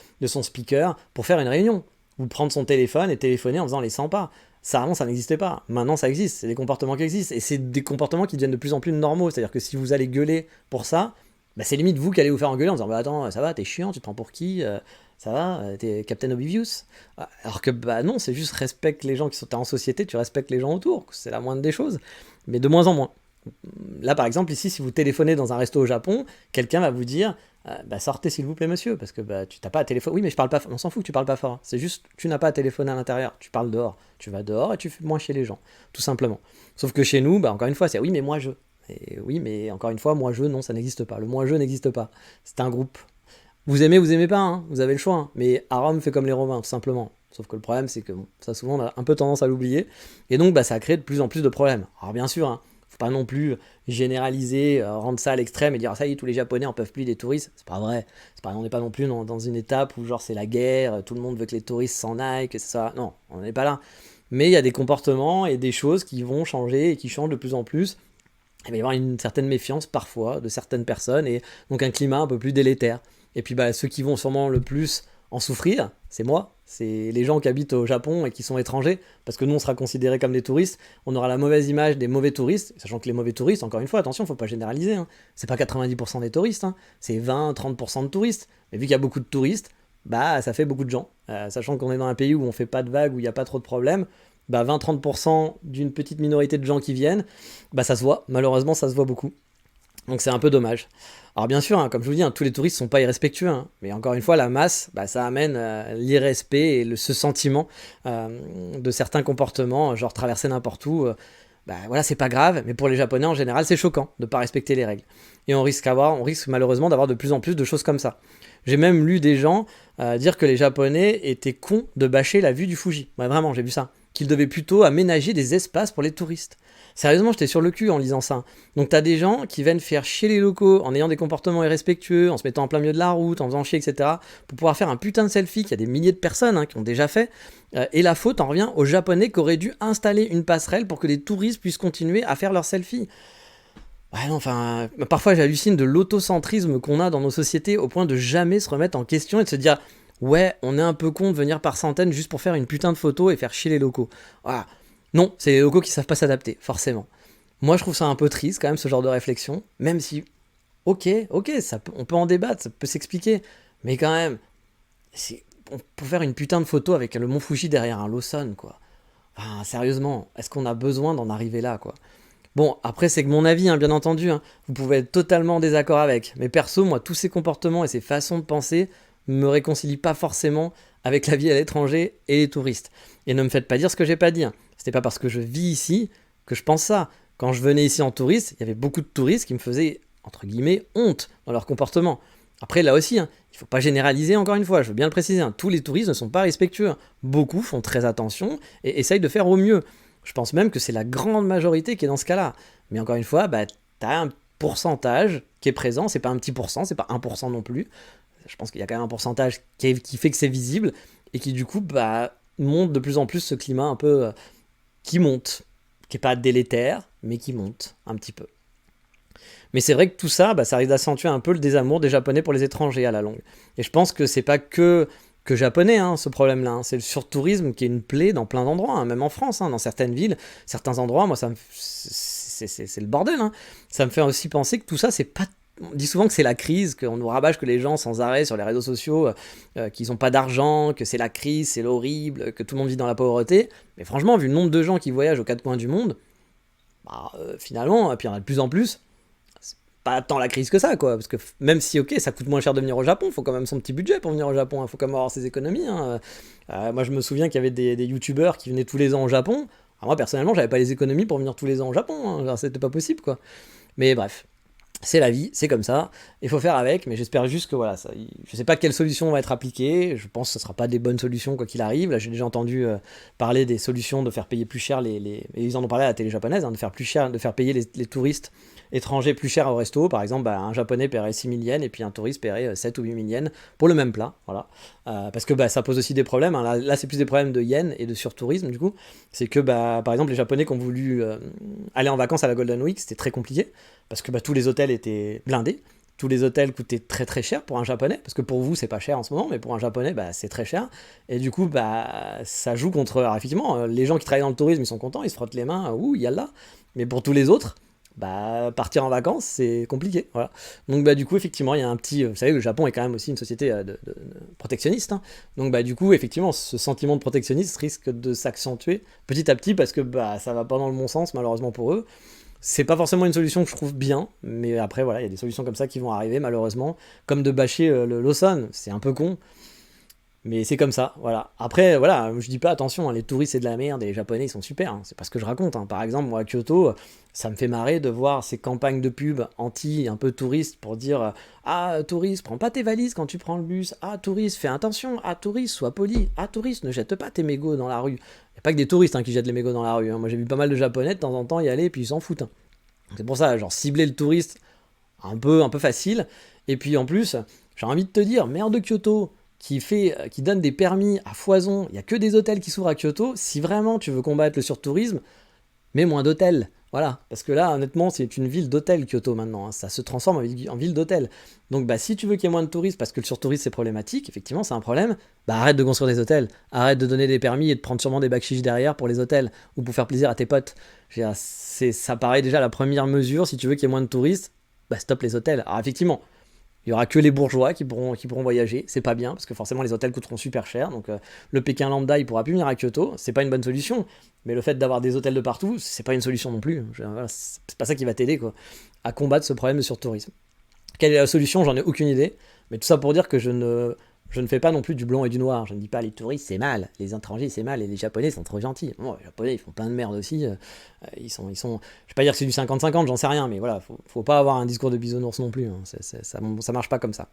speaker pour faire une réunion, ou prendre son téléphone et téléphoner en faisant les 100 pas. Ça, avant, ça n'existait pas. Maintenant, ça existe. C'est des comportements qui existent. Et c'est des comportements qui deviennent de plus en plus normaux. C'est-à-dire que si vous allez gueuler pour ça, bah, c'est limite vous qui allez vous faire engueuler en disant bah attends, ça va, t'es chiant, tu te prends pour qui ça va, t'es Captain Oblivious. Alors que bah non, c'est juste respecte les gens qui sont en société, tu respectes les gens autour. C'est la moindre des choses. Mais de moins en moins. Là, par exemple, ici, si vous téléphonez dans un resto au Japon, quelqu'un va vous dire bah, sortez s'il vous plaît, monsieur, parce que bah, tu n'as pas à téléphoner. Oui, mais je parle pas fort. On s'en fout que tu parles pas fort. C'est juste, tu n'as pas à téléphoner à l'intérieur. Tu parles dehors. Tu vas dehors et tu fais moins chez les gens, tout simplement. Sauf que chez nous, bah, encore une fois, c'est oui, mais moi je. Et oui, mais encore une fois, moi je, non, ça n'existe pas. Le moi je n'existe pas. C'est un groupe. Vous aimez pas, hein, vous avez le choix. Hein. Mais à Rome, fait comme les Romains, tout simplement. Sauf que le problème, c'est que bon, ça souvent, on a un peu tendance à l'oublier. Et donc, bah, ça crée de plus en plus de problèmes. Alors bien sûr, hein, faut pas non plus généraliser, rendre ça à l'extrême et dire ah, ça y est, tous les Japonais en peuvent plus des touristes. C'est pas vrai. On n'est pas non plus dans une étape où genre c'est la guerre, tout le monde veut que les touristes s'en aillent, que ça. Non, on n'est pas là. Mais il y a des comportements et des choses qui vont changer et qui changent de plus en plus. Il va y avoir une certaine méfiance parfois de certaines personnes et donc un climat un peu plus délétère. Et puis bah, ceux qui vont sûrement le plus en souffrir, c'est moi, c'est les gens qui habitent au Japon et qui sont étrangers, parce que nous on sera considérés comme des touristes, on aura la mauvaise image des mauvais touristes, sachant que les mauvais touristes, encore une fois, attention, faut pas généraliser, hein. C'est pas 90% des touristes, hein. C'est 20-30% de touristes, mais vu qu'il y a beaucoup de touristes, bah ça fait beaucoup de gens, sachant qu'on est dans un pays où on fait pas de vagues, où il n'y a pas trop de problèmes, bah 20-30% d'une petite minorité de gens qui viennent, bah ça se voit, malheureusement ça se voit beaucoup. Donc c'est un peu dommage. Alors bien sûr, hein, comme je vous dis, hein, tous les touristes ne sont pas irrespectueux, hein, mais encore une fois, la masse, bah, ça amène l'irrespect et ce sentiment de certains comportements, genre traverser n'importe où. Bah, voilà, c'est pas grave, mais pour les Japonais en général, c'est choquant de ne pas respecter les règles. Et on risque malheureusement d'avoir de plus en plus de choses comme ça. J'ai même lu des gens dire que les Japonais étaient cons de bâcher la vue du Fuji. Ouais, vraiment, j'ai vu ça. Qu'ils devaient plutôt aménager des espaces pour les touristes. Sérieusement, j'étais sur le cul en lisant ça. Donc t'as des gens qui viennent faire chier les locaux en ayant des comportements irrespectueux, en se mettant en plein milieu de la route, en faisant chier, etc. pour pouvoir faire un putain de selfie qu'il y a des milliers de personnes qui ont déjà fait. Et la faute en revient aux Japonais qui auraient dû installer une passerelle pour que les touristes puissent continuer à faire leurs selfies. Ouais, non, enfin, parfois j'hallucine de l'autocentrisme qu'on a dans nos sociétés au point de jamais se remettre en question et de se dire ouais, on est un peu con de venir par centaines juste pour faire une putain de photo et faire chier les locaux. Voilà. Non, c'est les locaux qui savent pas s'adapter, forcément. Moi, je trouve ça un peu triste quand même, ce genre de réflexion, même si, ok, on peut en débattre, ça peut s'expliquer, mais quand même, on peut faire une putain de photo avec le mont Fuji derrière un Lawson, quoi. Enfin, sérieusement, est-ce qu'on a besoin d'en arriver là, quoi? Bon, après, c'est que mon avis, hein, bien entendu, hein, vous pouvez être totalement en désaccord avec, mais perso, moi, tous ces comportements et ces façons de penser me réconcilient pas forcément avec la vie à l'étranger et les touristes. Et ne me faites pas dire ce que j'ai pas dit, hein. C'était pas parce que je vis ici que je pense ça. Quand je venais ici en touriste, il y avait beaucoup de touristes qui me faisaient, entre guillemets, honte dans leur comportement. Après, là aussi, hein, il ne faut pas généraliser encore une fois, je veux bien le préciser. Hein, tous les touristes ne sont pas respectueux. Hein. Beaucoup font très attention et essayent de faire au mieux. Je pense même que c'est la grande majorité qui est dans ce cas-là. Mais encore une fois, bah, tu as un pourcentage qui est présent, c'est pas un petit pourcent, c'est pas 1% non plus. Je pense qu'il y a quand même un pourcentage qui fait que c'est visible et qui du coup bah, montre de plus en plus ce climat un peu qui monte, qui n'est pas délétère, mais qui monte un petit peu. Mais c'est vrai que tout ça, bah, ça risque d'accentuer un peu le désamour des Japonais pour les étrangers à la longue. Et je pense que c'est pas que japonais, hein, ce problème-là. Hein. C'est le surtourisme qui est une plaie dans plein d'endroits, hein, même en France, hein, dans certaines villes, certains endroits, moi, c'est le bordel. Hein. Ça me fait aussi penser que tout ça, c'est pas. On dit souvent que c'est la crise, qu'on nous rabâche que les gens sans arrêt sur les réseaux sociaux, qu'ils n'ont pas d'argent, que c'est la crise, c'est l'horrible, que tout le monde vit dans la pauvreté. Mais franchement, vu le nombre de gens qui voyagent aux quatre coins du monde, bah, finalement, puis il y en a de plus en plus, c'est pas tant la crise que ça, quoi. Parce que même si, ok, ça coûte moins cher de venir au Japon, il faut quand même son petit budget pour venir au Japon, il faut quand même avoir ses économies. Hein. Moi, je me souviens qu'il y avait des youtubeurs qui venaient tous les ans au Japon. Alors, moi, personnellement, j'avais pas les économies pour venir tous les ans au Japon. Hein. Genre, c'était pas possible, quoi. Mais bref. C'est la vie, c'est comme ça, il faut faire avec, mais j'espère juste que voilà, je sais pas quelle solution va être appliquée, je pense que ce sera pas des bonnes solutions quoi qu'il arrive, là j'ai déjà entendu parler des solutions de faire payer plus cher et ils en ont parlé à la télé japonaise, hein, de faire payer les touristes étrangers plus cher au resto, par exemple bah, un japonais paierait 6 000 yens et puis un touriste paierait 7 ou 8 000 yens pour le même plat, voilà, parce que bah, ça pose aussi des problèmes, hein. Là c'est plus des problèmes de yens et de surtourisme du coup, c'est que bah, par exemple les japonais qui ont voulu aller en vacances à la Golden Week, c'était très compliqué, parce que bah, tous les hôtels étaient blindés, tous les hôtels coûtaient très très cher pour un japonais, parce que pour vous c'est pas cher en ce moment, mais pour un japonais bah, c'est très cher, et du coup bah, ça joue contre, alors, effectivement, les gens qui travaillent dans le tourisme ils sont contents, ils se frottent les mains, ouh yallah, mais pour tous les autres, bah, partir en vacances c'est compliqué, voilà. Donc bah du coup effectivement il y a un petit, vous savez le Japon est quand même aussi une société de protectionniste, hein. Donc bah du coup effectivement ce sentiment de protectionnisme risque de s'accentuer petit à petit parce que bah ça va pas dans le bon sens malheureusement pour eux. C'est pas forcément une solution que je trouve bien, mais après voilà, il y a des solutions comme ça qui vont arriver malheureusement, comme de bâcher le Lawson, c'est un peu con, mais c'est comme ça, voilà. Après, voilà, je dis pas attention, hein, les touristes c'est de la merde et les japonais ils sont super, hein, c'est pas ce que je raconte, hein. Par exemple, moi à Kyoto, ça me fait marrer de voir ces campagnes de pub anti, un peu touristes pour dire ah, touriste, prends pas tes valises quand tu prends le bus, ah, touriste, fais attention, ah, touriste, sois poli, ah, touriste, ne jette pas tes mégots dans la rue. Y a pas que des touristes hein, qui jettent les mégots dans la rue, hein. Moi j'ai vu pas mal de japonais de temps en temps y aller et puis ils s'en foutent, hein. C'est pour ça, genre cibler le touriste un peu facile. Et puis en plus, j'ai envie de te dire, maire de Kyoto, qui donne des permis à foison, il n'y a que des hôtels qui s'ouvrent à Kyoto, si vraiment tu veux combattre le surtourisme, mets moins d'hôtels. Voilà, parce que là, honnêtement, c'est une ville d'hôtels Kyoto maintenant, hein. Ça se transforme en ville d'hôtels. Donc, bah, si tu veux qu'il y ait moins de touristes, parce que le surtourisme c'est problématique, effectivement, c'est un problème, bah arrête de construire des hôtels, arrête de donner des permis et de prendre sûrement des bakshish derrière pour les hôtels ou pour faire plaisir à tes potes. Je veux dire, ça paraît déjà la première mesure, si tu veux qu'il y ait moins de touristes, bah stop les hôtels. Alors, effectivement, il y aura que les bourgeois qui pourront voyager, c'est pas bien, parce que forcément les hôtels coûteront super cher, donc le Pékin lambda il pourra plus venir à Kyoto, c'est pas une bonne solution, mais le fait d'avoir des hôtels de partout, c'est pas une solution non plus. Voilà, c'est pas ça qui va t'aider quoi, à combattre ce problème de surtourisme. Quelle est la solution? J'en ai aucune idée, mais tout ça pour dire que je ne fais pas non plus du blanc et du noir, je ne dis pas les touristes c'est mal, les étrangers c'est mal, et les japonais sont trop gentils. Bon, les japonais ils font plein de merde aussi, ils sont, je vais pas dire que c'est du 50-50, j'en sais rien, mais voilà, faut pas avoir un discours de bisounours non plus, hein. Ça marche pas comme ça.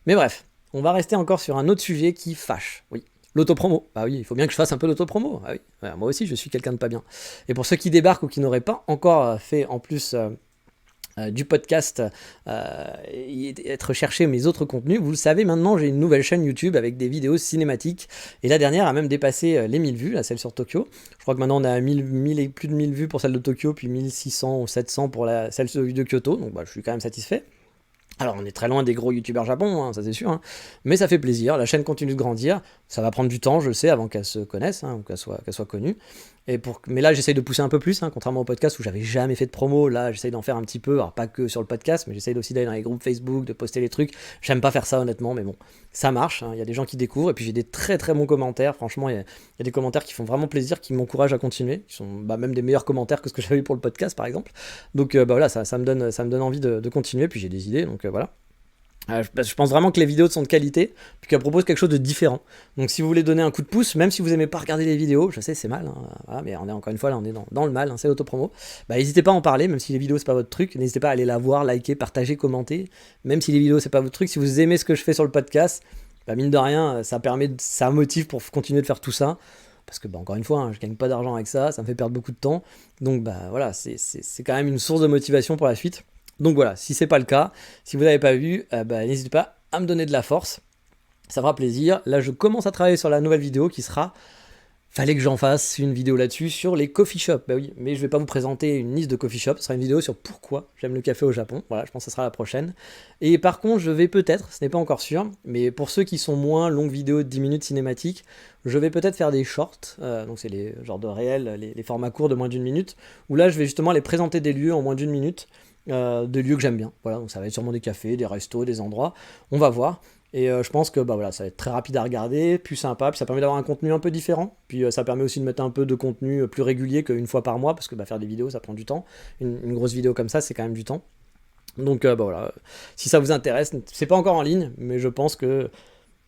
Mais bref, on va rester encore sur un autre sujet qui fâche, oui. L'autopromo, bah oui, il faut bien que je fasse un peu d'autopromo, ah oui, ouais, moi aussi je suis quelqu'un de pas bien. Et pour ceux qui débarquent ou qui n'auraient pas encore fait en plus du podcast et être cherché mes autres contenus, vous le savez maintenant j'ai une nouvelle chaîne YouTube avec des vidéos cinématiques et la dernière a même dépassé les 1000 vues, là, celle sur Tokyo. Je crois que maintenant on a 1000 et plus de 1000 vues pour celle de Tokyo, puis 1600 ou 700 pour celle de Kyoto, donc bah, je suis quand même satisfait. Alors on est très loin des gros youtubeurs japon, hein, ça c'est sûr, hein. Mais ça fait plaisir, la chaîne continue de grandir, ça va prendre du temps, je le sais, avant qu'elle se connaisse, hein, ou qu'elle soit connue. Mais là j'essaye de pousser un peu plus, hein, contrairement au podcast où j'avais jamais fait de promo, là j'essaye d'en faire un petit peu, alors pas que sur le podcast, mais j'essaye aussi d'aller dans les groupes Facebook, de poster les trucs. J'aime pas faire ça honnêtement, mais bon, ça marche, hein, y a des gens qui découvrent, et puis j'ai des très très bons commentaires, franchement il y a des commentaires qui font vraiment plaisir, qui m'encouragent à continuer, qui sont même des meilleurs commentaires que ce que j'avais eu pour le podcast par exemple. Donc bah voilà, ça me donne envie de continuer, puis j'ai des idées, donc voilà. Je pense vraiment que les vidéos sont de qualité, puis qu'elles proposent quelque chose de différent. Donc si vous voulez donner un coup de pouce, même si vous aimez pas regarder les vidéos, je sais c'est mal, hein, voilà, mais on est encore une fois là, on est dans le mal, hein, c'est l'autopromo. Bah n'hésitez pas à en parler, même si les vidéos c'est pas votre truc, n'hésitez pas à aller la voir, liker, partager, commenter. Même si les vidéos c'est pas votre truc, si vous aimez ce que je fais sur le podcast, bah mine de rien, ça motive pour continuer de faire tout ça. Parce que bah, encore une fois, hein, je gagne pas d'argent avec ça, ça me fait perdre beaucoup de temps. Donc bah voilà, c'est quand même une source de motivation pour la suite. Donc voilà, si c'est pas le cas, si vous n'avez pas vu, bah, n'hésitez pas à me donner de la force, ça fera plaisir. Là je commence à travailler sur la nouvelle vidéo qui sera, fallait que j'en fasse une vidéo là-dessus sur les coffee shops, bah oui, mais je vais pas vous présenter une liste de coffee shops, ce sera une vidéo sur pourquoi j'aime le café au Japon, voilà, je pense que ce sera la prochaine. Et par contre je vais peut-être, ce n'est pas encore sûr, mais pour ceux qui sont moins longues vidéos de 10 minutes cinématiques, je vais peut-être faire des shorts, donc c'est les genres de réels, les formats courts de moins d'une minute, où là je vais justement les présenter des lieux en moins d'une minute, de lieux que j'aime bien. Voilà, donc ça va être sûrement des cafés, des restos, des endroits. On va voir. Et je pense que bah voilà, ça va être très rapide à regarder, plus sympa, puis ça permet d'avoir un contenu un peu différent. Puis ça permet aussi de mettre un peu de contenu plus régulier qu'une fois par mois, parce que bah, faire des vidéos, ça prend du temps. Une grosse vidéo comme ça, c'est quand même du temps. Donc bah voilà, si ça vous intéresse, c'est pas encore en ligne, mais je pense que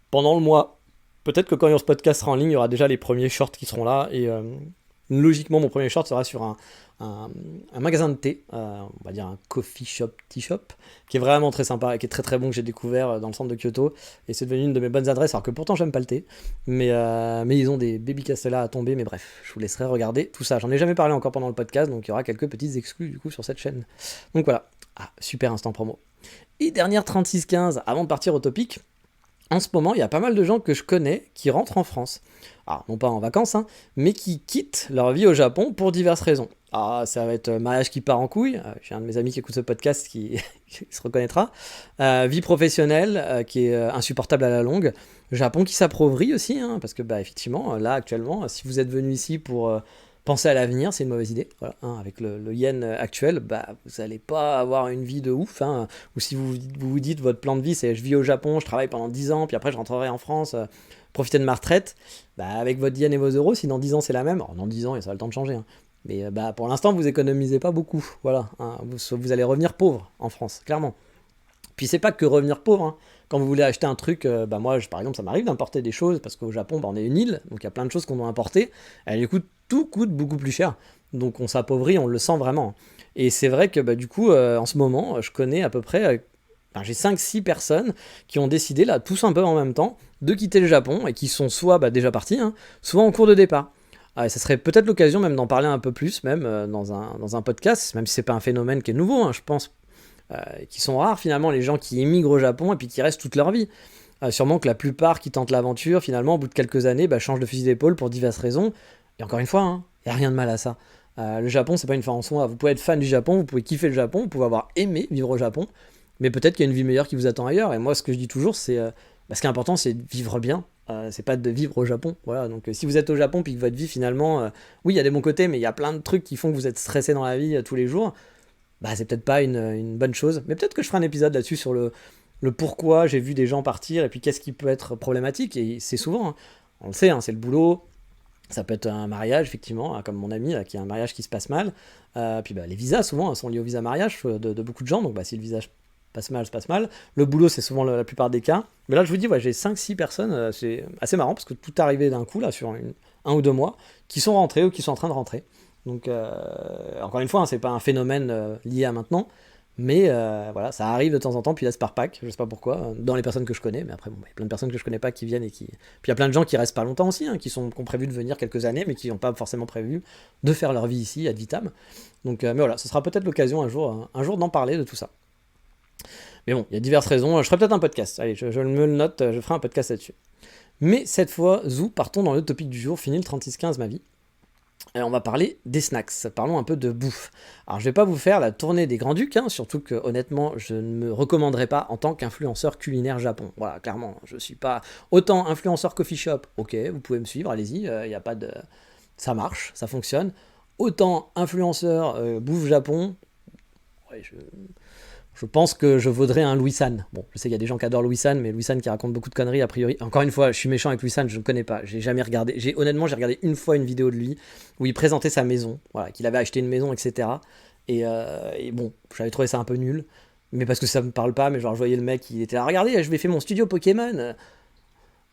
pendant le mois, peut-être que quand ce podcast sera en ligne, il y aura déjà les premiers shorts qui seront là. Et logiquement, mon premier short sera sur un magasin de thé, on va dire un coffee shop, tea shop, qui est vraiment très sympa et qui est très très bon, que j'ai découvert dans le centre de Kyoto. Et c'est devenu une de mes bonnes adresses, alors que pourtant j'aime pas le thé. Mais ils ont des baby castella à tomber, mais bref, je vous laisserai regarder tout ça. J'en ai jamais parlé encore pendant le podcast, donc il y aura quelques petites exclus du coup sur cette chaîne. Donc voilà, super instant promo. Et dernière 36-15, avant de partir au topic. En ce moment, il y a pas mal de gens que je connais qui rentrent en France. Alors, non pas en vacances, hein, mais qui quittent leur vie au Japon pour diverses raisons. Ah, ça va être mariage qui part en couille. J'ai un de mes amis qui écoute ce podcast qui se reconnaîtra. Vie professionnelle qui est insupportable à la longue. Japon qui s'appauvrit aussi, hein, parce que bah, effectivement, là actuellement, si vous êtes venu ici pour penser à l'avenir, c'est une mauvaise idée. Voilà, hein, avec le yen actuel, bah, vous n'allez pas avoir une vie de ouf. Hein, ou si vous dites votre plan de vie, c'est je vis au Japon, je travaille pendant 10 ans, puis après je rentrerai en France, profiter de ma retraite. Bah, avec votre yen et vos euros, si dans 10 ans c'est la même, alors dans 10 ans, ça a le temps de changer. Hein. Mais bah, pour l'instant, vous économisez pas beaucoup. Voilà, hein. Vous allez revenir pauvre en France, clairement. Puis c'est pas que revenir pauvre. Hein. Quand vous voulez acheter un truc, bah moi, par exemple, ça m'arrive d'importer des choses parce qu'au Japon, bah, on est une île, donc il y a plein de choses qu'on doit importer. Et du coup, tout coûte beaucoup plus cher. Donc on s'appauvrit, on le sent vraiment. Et c'est vrai que bah, du coup, en ce moment, je connais à peu près, enfin, j'ai 5 6 personnes qui ont décidé, là, tous un peu en même temps, de quitter le Japon et qui sont soit bah, déjà partis, hein, soit en cours de départ. Ah, et ça serait peut-être l'occasion même d'en parler un peu plus, même dans un podcast, même si c'est pas un phénomène qui est nouveau, hein, je pense, qui sont rares finalement, les gens qui émigrent au Japon et puis qui restent toute leur vie. Sûrement que la plupart qui tentent l'aventure, finalement, au bout de quelques années, bah, changent de fusil d'épaule pour diverses raisons. Et encore une fois, hein, il n'y a rien de mal à ça. Le Japon, c'est pas une fin en soi. Vous pouvez être fan du Japon, vous pouvez kiffer le Japon, vous pouvez avoir aimé vivre au Japon, mais peut-être qu'il y a une vie meilleure qui vous attend ailleurs. Et moi, ce que je dis toujours, c'est bah, ce qui est important, c'est de vivre bien. C'est pas de vivre au Japon. Voilà. Donc, si vous êtes au Japon puis que votre vie, finalement, oui, il y a des bons côtés, mais il y a plein de trucs qui font que vous êtes stressé dans la vie tous les jours, bah, c'est peut-être pas une bonne chose. Mais peut-être que je ferai un épisode là-dessus sur le pourquoi j'ai vu des gens partir et puis qu'est-ce qui peut être problématique. Et c'est souvent, hein, on le sait, hein, c'est le boulot. Ça peut être un mariage, effectivement, hein, comme mon ami là, qui a un mariage qui se passe mal. Puis bah, les visas, souvent, hein, sont liés au visa mariage de beaucoup de gens. Donc bah, si le visa passe mal, se passe mal. Le boulot, c'est souvent la plupart des cas. Mais là, je vous dis, ouais, j'ai 5 6 personnes. C'est assez marrant parce que tout est arrivé d'un coup, là, sur 1 ou 2 mois, qui sont rentrés ou qui sont en train de rentrer. Donc, encore une fois, hein, c'est pas un phénomène lié à maintenant. Mais voilà, ça arrive de temps en temps, puis là c'est par pack, je sais pas pourquoi, dans les personnes que je connais, mais après, bon, il y a plein de personnes que je connais pas qui viennent et qui. Puis il y a plein de gens qui restent pas longtemps aussi, hein, qui ont prévu de venir quelques années, mais qui n'ont pas forcément prévu de faire leur vie ici, ad vitam. Donc, mais voilà, ce sera peut-être l'occasion un jour d'en parler de tout ça. Mais bon, il y a diverses raisons, je ferai peut-être un podcast, allez, je me le note, je ferai un podcast là-dessus. Mais cette fois, zou, partons dans le topic du jour, fini le 36-15 ma vie. Et on va parler des snacks, parlons un peu de bouffe. Alors je vais pas vous faire la tournée des Grands-Ducs, hein, surtout que honnêtement je ne me recommanderais pas en tant qu'influenceur culinaire Japon. Voilà, clairement, je suis pas autant influenceur coffee shop, ok, vous pouvez me suivre, allez-y, y a pas de... ça marche, ça fonctionne. Autant influenceur bouffe Japon, ouais, je pense que je vaudrais un Louis San. Bon, je sais qu'il y a des gens qui adorent Louis San, mais Louis San qui raconte beaucoup de conneries a priori. Encore une fois, je suis méchant avec Louis San, je ne connais pas. J'ai jamais regardé. Honnêtement, j'ai regardé une fois une vidéo de lui où il présentait sa maison, voilà, qu'il avait acheté une maison, etc. Et bon, j'avais trouvé ça un peu nul, mais parce que ça me parle pas. Mais genre, je voyais le mec, il était là, regardez, je vais faire mon studio Pokémon.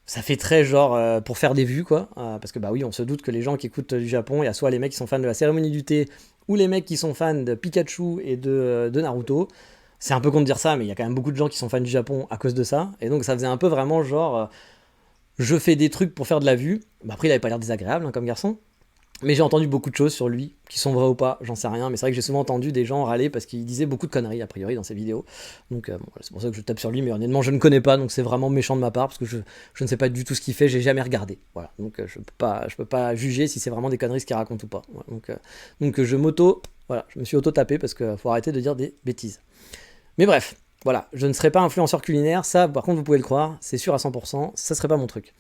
Ça fait très genre pour faire des vues, quoi. Parce que bah oui, on se doute que les gens qui écoutent du Japon, il y a soit les mecs qui sont fans de la cérémonie du thé, ou les mecs qui sont fans de Pikachu et de Naruto. C'est un peu con de dire ça, mais il y a quand même beaucoup de gens qui sont fans du Japon à cause de ça. Et donc ça faisait un peu vraiment genre, je fais des trucs pour faire de la vue. Bah, après, il avait pas l'air désagréable hein, comme garçon. Mais j'ai entendu beaucoup de choses sur lui, qui sont vraies ou pas, j'en sais rien. Mais c'est vrai que j'ai souvent entendu des gens râler parce qu'il disait beaucoup de conneries, a priori, dans ses vidéos. Donc bon, c'est pour ça que je tape sur lui, mais honnêtement, je ne connais pas, donc c'est vraiment méchant de ma part, parce que je ne sais pas du tout ce qu'il fait, j'ai jamais regardé. Voilà, donc je peux pas juger si c'est vraiment des conneries ce qu'il raconte ou pas. Voilà, donc voilà, je me suis auto-tapé parce qu'il faut arrêter de dire des bêtises. Mais bref, voilà, je ne serai pas influenceur culinaire, ça par contre vous pouvez le croire, c'est sûr à 100%, ça serait pas mon truc.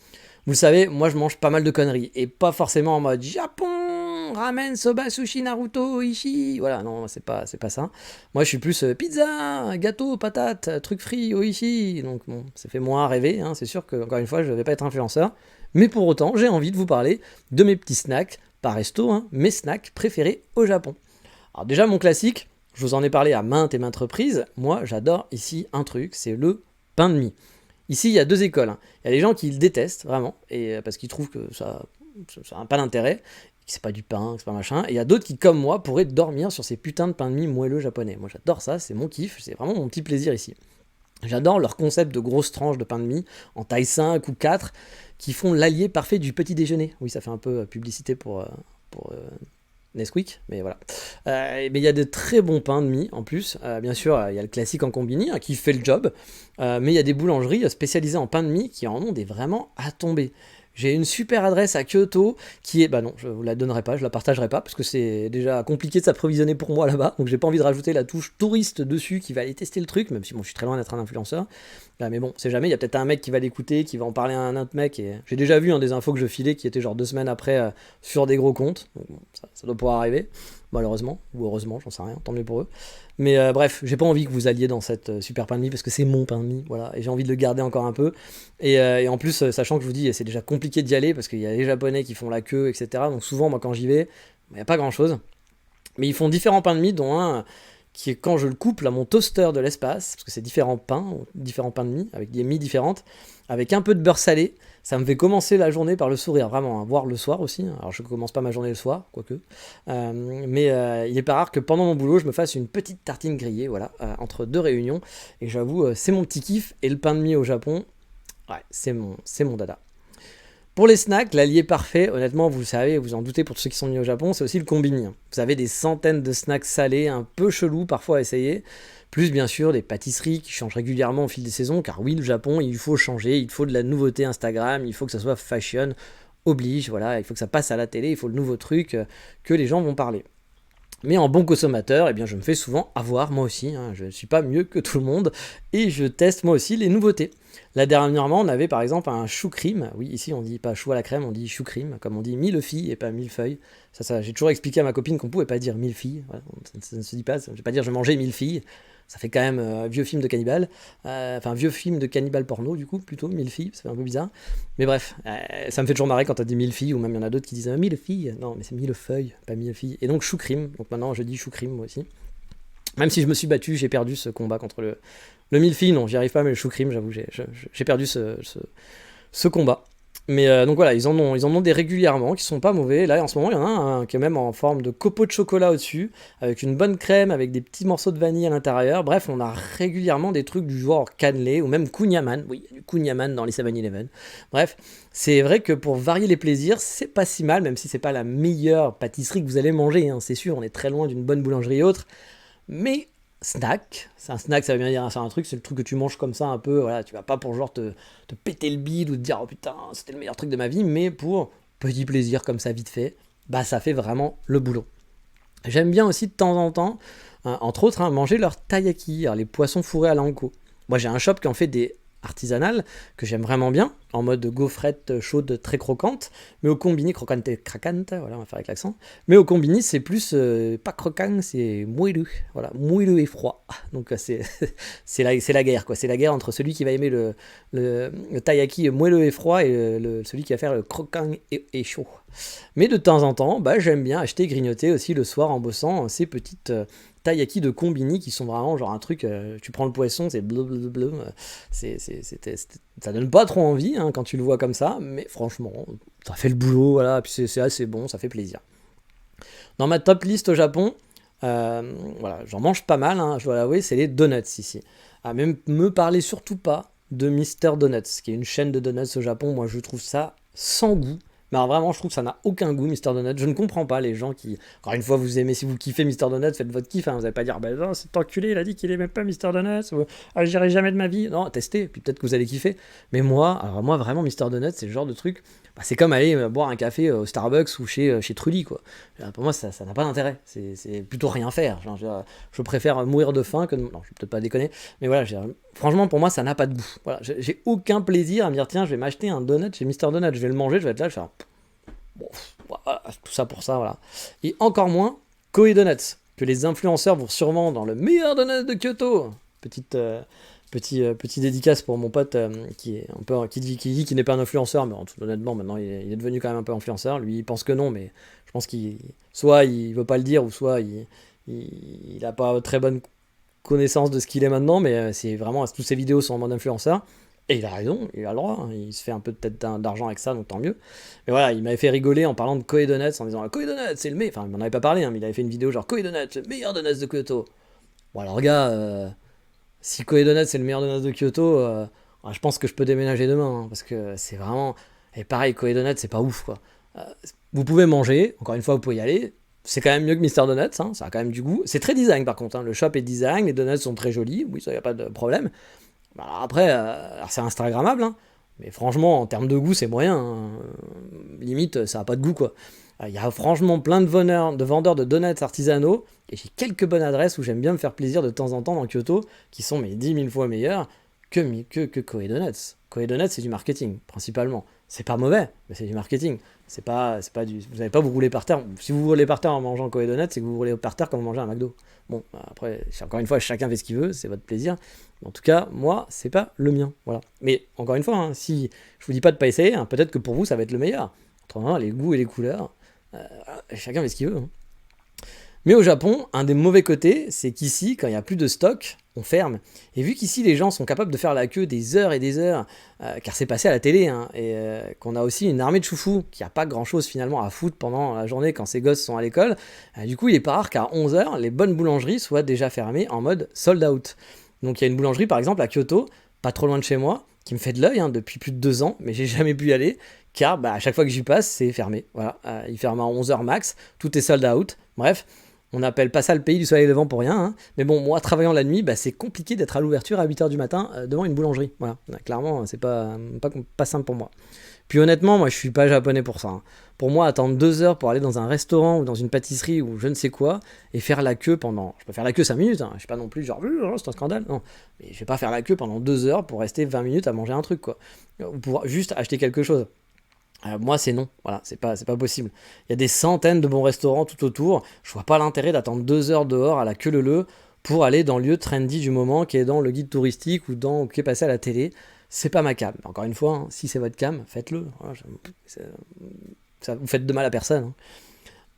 Vous le savez, moi je mange pas mal de conneries, et pas forcément en mode Japon, ramen, soba, sushi, Naruto, Ishi, voilà, non, c'est pas ça. Moi je suis plus pizza, gâteau, patate, trucs frits, Oishi, donc bon, ça fait moins rêver, hein, c'est sûr que, encore une fois, je vais pas être influenceur, mais pour autant, j'ai envie de vous parler de mes petits snacks, pas resto, hein, mes snacks préférés au Japon. Alors déjà, mon classique, je vous en ai parlé à maintes et maintes reprises, moi j'adore ici un truc, c'est le pain de mie. Ici, il y a deux écoles. Hein. Il y a des gens qui le détestent, vraiment, et parce qu'ils trouvent que ça n'a pas d'intérêt, que c'est pas du pain, que c'est pas machin. Et il y a d'autres qui, comme moi, pourraient dormir sur ces putains de pains de mie moelleux japonais. Moi, j'adore ça, c'est mon kiff, c'est vraiment mon petit plaisir ici. J'adore leur concept de grosses tranches de pain de mie, en taille 5 ou 4, qui font l'allié parfait du petit déjeuner. Oui, ça fait un peu publicité pour Nesquik, mais voilà. Mais il y a de très bons pains de mie en plus. Bien sûr, il y a le classique en combini hein, qui fait le job. Mais il y a des boulangeries spécialisées en pain de mie qui en ont des vraiment à tomber. J'ai une super adresse à Kyoto qui est... Bah non, je vous la donnerai pas, je la partagerai pas parce que c'est déjà compliqué de s'approvisionner pour moi là-bas. Donc j'ai pas envie de rajouter la touche touriste dessus qui va aller tester le truc, même si bon, je suis très loin d'être un influenceur. Là, mais bon, c'est jamais, il y a peut-être un mec qui va l'écouter, qui va en parler à un autre mec. Et j'ai déjà vu des infos que je filais qui étaient genre 2 semaines après sur des gros comptes. Donc, bon, ça doit pouvoir arriver, malheureusement, ou heureusement, j'en sais rien, tant mieux pour eux. Mais bref, j'ai pas envie que vous alliez dans cette super pain de mie parce que c'est mon pain de mie, voilà, et j'ai envie de le garder encore un peu. Et en plus, sachant que je vous dis, c'est déjà compliqué d'y aller parce qu'il y a les Japonais qui font la queue, etc. Donc souvent, moi, quand j'y vais, il n'y a pas grand-chose. Mais ils font différents pains de mie, dont un qui est quand je le couple à mon toaster de l'espace, parce que c'est différents pains de mie, avec des mie différentes, avec un peu de beurre salé. Ça me fait commencer la journée par le sourire, vraiment, hein, voire le soir aussi. Alors je commence pas ma journée le soir, quoique. Mais il est pas rare que pendant mon boulot, je me fasse une petite tartine grillée, voilà, entre deux réunions. Et j'avoue, c'est mon petit kiff. Et le pain de mie au Japon, ouais, c'est mon dada. Pour les snacks, l'allié parfait, honnêtement, vous le savez, vous en doutez pour tous ceux qui sont venus au Japon, c'est aussi le combini. Vous avez des centaines de snacks salés, un peu chelous parfois à essayer, plus bien sûr des pâtisseries qui changent régulièrement au fil des saisons, car oui, le Japon, il faut changer, il faut de la nouveauté Instagram, il faut que ça soit fashion, oblige, voilà, il faut que ça passe à la télé, il faut le nouveau truc que les gens vont parler. Mais en bon consommateur, eh bien, je me fais souvent avoir moi aussi, hein, je ne suis pas mieux que tout le monde, et je teste moi aussi les nouveautés. Là dernièrement, on avait par exemple un chou crème, oui ici on dit pas chou à la crème, on dit chou crème, comme on dit millefille et pas millefeuille. Ça, j'ai toujours expliqué à ma copine qu'on pouvait pas dire millefille, voilà, ça ne se dit pas, je vais pas dire je mangeais millefille, ça fait quand même vieux film de cannibale, enfin vieux film de cannibale porno du coup, plutôt millefille, ça fait un peu bizarre. Mais bref, ça me fait toujours marrer quand t'as dit millefille, ou même il y en a d'autres qui disent millefille, non mais c'est millefeuille, pas millefille. Et donc chou crème, donc maintenant je dis chou crème moi aussi. Même si je me suis battu, j'ai perdu ce combat contre le millefille, non, j'y arrive pas, mais le chou crème, j'avoue, j'ai perdu ce combat. Mais donc voilà, ils en ont des régulièrement qui sont pas mauvais. Là, en ce moment, il y en a un qui est même en forme de copeaux de chocolat au-dessus, avec une bonne crème, avec des petits morceaux de vanille à l'intérieur. Bref, on a régulièrement des trucs du genre cannelé ou même kunyaman. Oui, il y a du kunyaman dans les 7-Eleven. Bref, c'est vrai que pour varier les plaisirs, c'est pas si mal, même si c'est pas la meilleure pâtisserie que vous allez manger, hein, c'est sûr, on est très loin d'une bonne boulangerie et autre. Mais snack, c'est un snack, ça veut bien dire, c'est un truc, c'est le truc que tu manges comme ça un peu, voilà, tu vas pas pour genre te péter le bide ou te dire oh putain, c'était le meilleur truc de ma vie, mais pour petit plaisir comme ça vite fait, bah ça fait vraiment le boulot. J'aime bien aussi de temps en temps, entre autres, manger leur taiyaki, alors les poissons fourrés à l'anko. Moi j'ai un shop qui en fait des artisanales que j'aime vraiment bien, en mode gaufrette chaude très croquante, mais au combini, croquante, craquante, voilà, on va faire avec l'accent, mais au combini c'est plus, pas croquant, c'est moelleux, voilà, moelleux et froid, donc c'est la guerre, quoi, c'est la guerre entre celui qui va aimer le taiyaki moelleux et froid et celui qui va faire le croquant et chaud. Mais de temps en temps, bah, j'aime bien acheter et grignoter aussi le soir en bossant ces petites taiyaki de combini qui sont vraiment genre un truc, tu prends le poisson, c'est blablabla, ça donne pas trop envie hein, quand tu le vois comme ça, mais franchement, ça fait le boulot, voilà, puis c'est assez bon, ça fait plaisir. Dans ma top liste au Japon, voilà, j'en mange pas mal, hein, je dois l'avouer, c'est les donuts ici. Même me parlez surtout pas de Mister Donuts, qui est une chaîne de donuts au Japon, moi je trouve ça sans goût. Mais alors vraiment, je trouve que ça n'a aucun goût, Mister Donut. Je ne comprends pas les gens qui... Encore une fois, vous aimez, si vous kiffez Mister Donut, faites votre kiff. Hein. Vous n'allez pas dire, bah non, cet enculé, il a dit qu'il aimait pas Mister Donut. Ou, ah, j'irai jamais de ma vie. Non, testez, puis peut-être que vous allez kiffer. Mais moi, vraiment, Mister Donut, c'est le genre de truc... Bah, c'est comme aller boire un café au Starbucks ou chez Trulli, quoi. Pour moi, ça n'a pas d'intérêt. C'est plutôt rien faire. Genre, je préfère mourir de faim que... Non, je vais peut-être pas déconner. Mais voilà, franchement, pour moi, ça n'a pas de goût. Voilà, j'ai aucun plaisir à me dire, tiens, je vais m'acheter un donut chez Mister Donut. Je vais le manger, je vais être là, je vais faire... Bon, voilà, tout ça pour ça, voilà. Et encore moins Koei Donuts, que les influenceurs vont sûrement dans le meilleur donut de Kyoto. Petit dédicace pour mon pote qui est un peu qui dit qu'il n'est pas un influenceur, mais honnêtement maintenant il est devenu quand même un peu influenceur. Lui il pense que non, mais je pense qu'il soit il veut pas le dire ou soit il a pas très bonne connaissance de ce qu'il est maintenant, mais c'est vraiment toutes ses vidéos sont en mode influenceur. Et il a raison, il a le droit, hein. Il se fait un peu peut-être d'argent avec ça, donc tant mieux. Mais voilà, il m'avait fait rigoler en parlant de Koei Donuts, en disant Koei Donuts, c'est le meilleur. Enfin, il m'en avait pas parlé, hein, mais il avait fait une vidéo genre Koei Donuts, le meilleur donuts de Kyoto. Bon, alors, gars, si Koei Donuts c'est le meilleur donuts de Kyoto, je pense que je peux déménager demain, hein, parce que c'est vraiment. Et pareil, Koei Donuts, c'est pas ouf, quoi. Vous pouvez manger, encore une fois, vous pouvez y aller. C'est quand même mieux que Mister Donuts, hein, ça a quand même du goût. C'est très design par contre, hein. Le shop est design, les donuts sont très jolis, oui, ça y a pas de problème. Alors après, alors c'est Instagrammable, hein, Mais franchement, en termes de goût, c'est moyen, hein. Limite, ça a pas de goût, quoi. Il y a franchement plein de vendeurs de donuts artisanaux, et j'ai quelques bonnes adresses où j'aime bien me faire plaisir de temps en temps dans Kyoto, qui sont mais 10 000 fois meilleurs que Koei Donuts. Koei Donuts, c'est du marketing, principalement. C'est pas mauvais, mais c'est du marketing. C'est pas du... Vous n'allez pas vous rouler par terre. Si vous vous roulez par terre en mangeant Koei Donuts, c'est que vous vous roulez par terre quand vous mangez un McDo. Bon, après, encore une fois, chacun fait ce qu'il veut, c'est votre plaisir. Mais en tout cas, moi, c'est pas le mien. Voilà. Mais encore une fois, hein, si je vous dis pas de pas essayer, hein, peut-être que pour vous, ça va être le meilleur. Autrement, les goûts et les couleurs, chacun fait ce qu'il veut, hein. Mais au Japon, un des mauvais côtés, c'est qu'ici, quand il n'y a plus de stock, on ferme. Et vu qu'ici, les gens sont capables de faire la queue des heures et des heures, car c'est passé à la télé, hein, et qu'on a aussi une armée de choufous qui n'a pas grand-chose finalement à foutre pendant la journée quand ses gosses sont à l'école, du coup, il est pas rare qu'à 11 h, les bonnes boulangeries soient déjà fermées en mode sold out. Donc il y a une boulangerie, par exemple, à Kyoto, pas trop loin de chez moi, qui me fait de l'œil, hein, depuis plus de 2 ans, mais j'ai jamais pu y aller, car à chaque fois que j'y passe, c'est fermé. Voilà, il ferme à 11 h max, tout est sold out. Bref, on n'appelle pas ça le pays du soleil levant pour rien, hein. Mais bon, moi, travaillant la nuit, c'est compliqué d'être à l'ouverture à 8 h du matin devant une boulangerie. Voilà, clairement, c'est pas simple pour moi. Puis honnêtement, moi, je suis pas japonais pour ça, hein. Pour moi, attendre 2 heures pour aller dans un restaurant ou dans une pâtisserie ou je ne sais quoi, et faire la queue pendant... Je peux faire la queue 5 minutes, hein. Je suis pas non plus genre, c'est un scandale, non. Mais je vais pas faire la queue pendant 2 heures pour rester 20 minutes à manger un truc, quoi. Ou pour juste acheter quelque chose. Moi, c'est non, voilà, c'est pas possible. Il y a des centaines de bons restaurants tout autour. Je vois pas l'intérêt d'attendre 2 heures dehors à la queue leu pour aller dans le lieu trendy du moment qui est dans le guide touristique ou qui est passé à la télé. C'est pas ma cam. Encore une fois, hein, si c'est votre cam, faites-le. Voilà, ça vous faites de mal à personne, hein.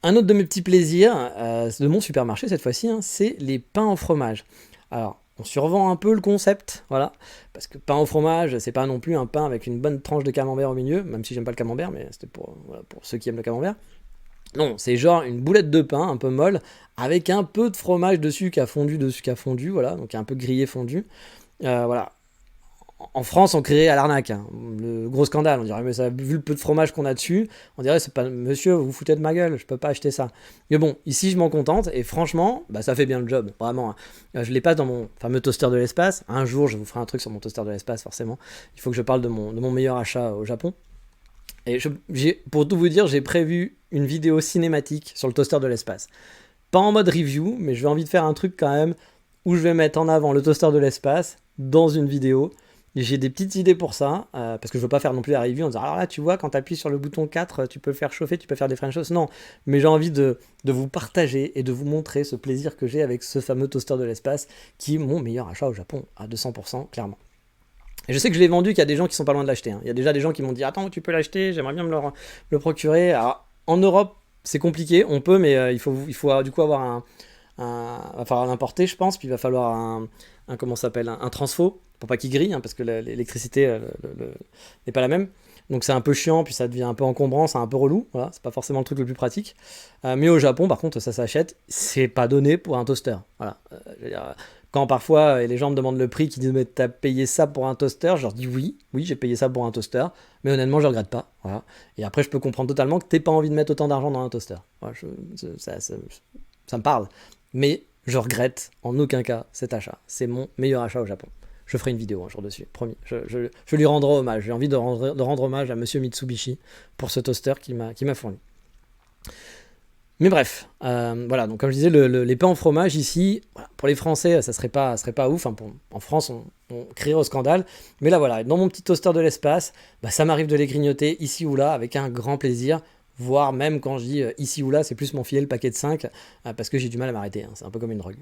Un autre de mes petits plaisirs, de mon supermarché cette fois-ci, hein, c'est les pains au fromage. Alors, on survend un peu le concept, voilà, parce que pain au fromage, c'est pas non plus un pain avec une bonne tranche de camembert au milieu, même si j'aime pas le camembert, mais c'était pour ceux qui aiment le camembert. Non, c'est genre une boulette de pain un peu molle, avec un peu de fromage dessus qui a fondu, voilà, donc un peu grillé fondu. Voilà. En France, on créait à l'arnaque, hein, le gros scandale. On dirait, mais ça, vu le peu de fromage qu'on a dessus, on dirait, c'est pas, monsieur, vous vous foutez de ma gueule, je peux pas acheter ça. Mais bon, ici, je m'en contente, et franchement, ça fait bien le job, vraiment, hein. Je l'ai pas dans mon fameux toaster de l'espace. Un jour, je vous ferai un truc sur mon toaster de l'espace, forcément. Il faut que je parle de mon meilleur achat au Japon. Et pour tout vous dire, j'ai prévu une vidéo cinématique sur le toaster de l'espace. Pas en mode review, mais j'ai envie de faire un truc quand même où je vais mettre en avant le toaster de l'espace dans une vidéo. J'ai des petites idées pour ça, parce que je veux pas faire non plus la review en disant alors là tu vois quand tu appuies sur le bouton 4 tu peux le faire chauffer, tu peux faire des French toast. Non, mais j'ai envie de vous partager et de vous montrer ce plaisir que j'ai avec ce fameux toaster de l'espace qui est mon meilleur achat au Japon à 200% clairement. Et je sais que je l'ai vendu, qu'il y a des gens qui sont pas loin de l'acheter, hein. Il y a déjà des gens qui m'ont dit attends tu peux l'acheter, j'aimerais bien me le procurer. Alors en Europe c'est compliqué, on peut mais il faut du coup avoir va falloir l'importer je pense, puis il va falloir un transfo pour pas qu'il grille, hein, parce que l'électricité n'est pas la même. Donc c'est un peu chiant, puis ça devient un peu encombrant, c'est un peu relou, voilà, c'est pas forcément le truc le plus pratique. Mais au Japon, par contre, ça s'achète, c'est pas donné pour un toaster. Voilà. Je veux dire, quand parfois les gens me demandent le prix, qui disent mais t'as payé ça pour un toaster, je leur dis oui, j'ai payé ça pour un toaster, mais honnêtement je regrette pas. Voilà. Et après je peux comprendre totalement que t'aies pas envie de mettre autant d'argent dans un toaster. Voilà, ça me parle. Mais je regrette en aucun cas cet achat. C'est mon meilleur achat au Japon. Je ferai une vidéo un jour dessus, promis. Je lui rendrai hommage. J'ai envie de rendre hommage à Monsieur Mitsubishi pour ce toaster qui m'a fourni. Mais bref, voilà. Donc comme je disais, les pains en fromage ici, voilà, pour les Français, ça serait pas ouf. Hein, en France, on crierait au scandale. Mais là, voilà, dans mon petit toaster de l'espace, ça m'arrive de les grignoter ici ou là avec un grand plaisir. Voire même quand je dis ici ou là, c'est plus mon filet le paquet de 5, parce que j'ai du mal à m'arrêter, hein, c'est un peu comme une drogue.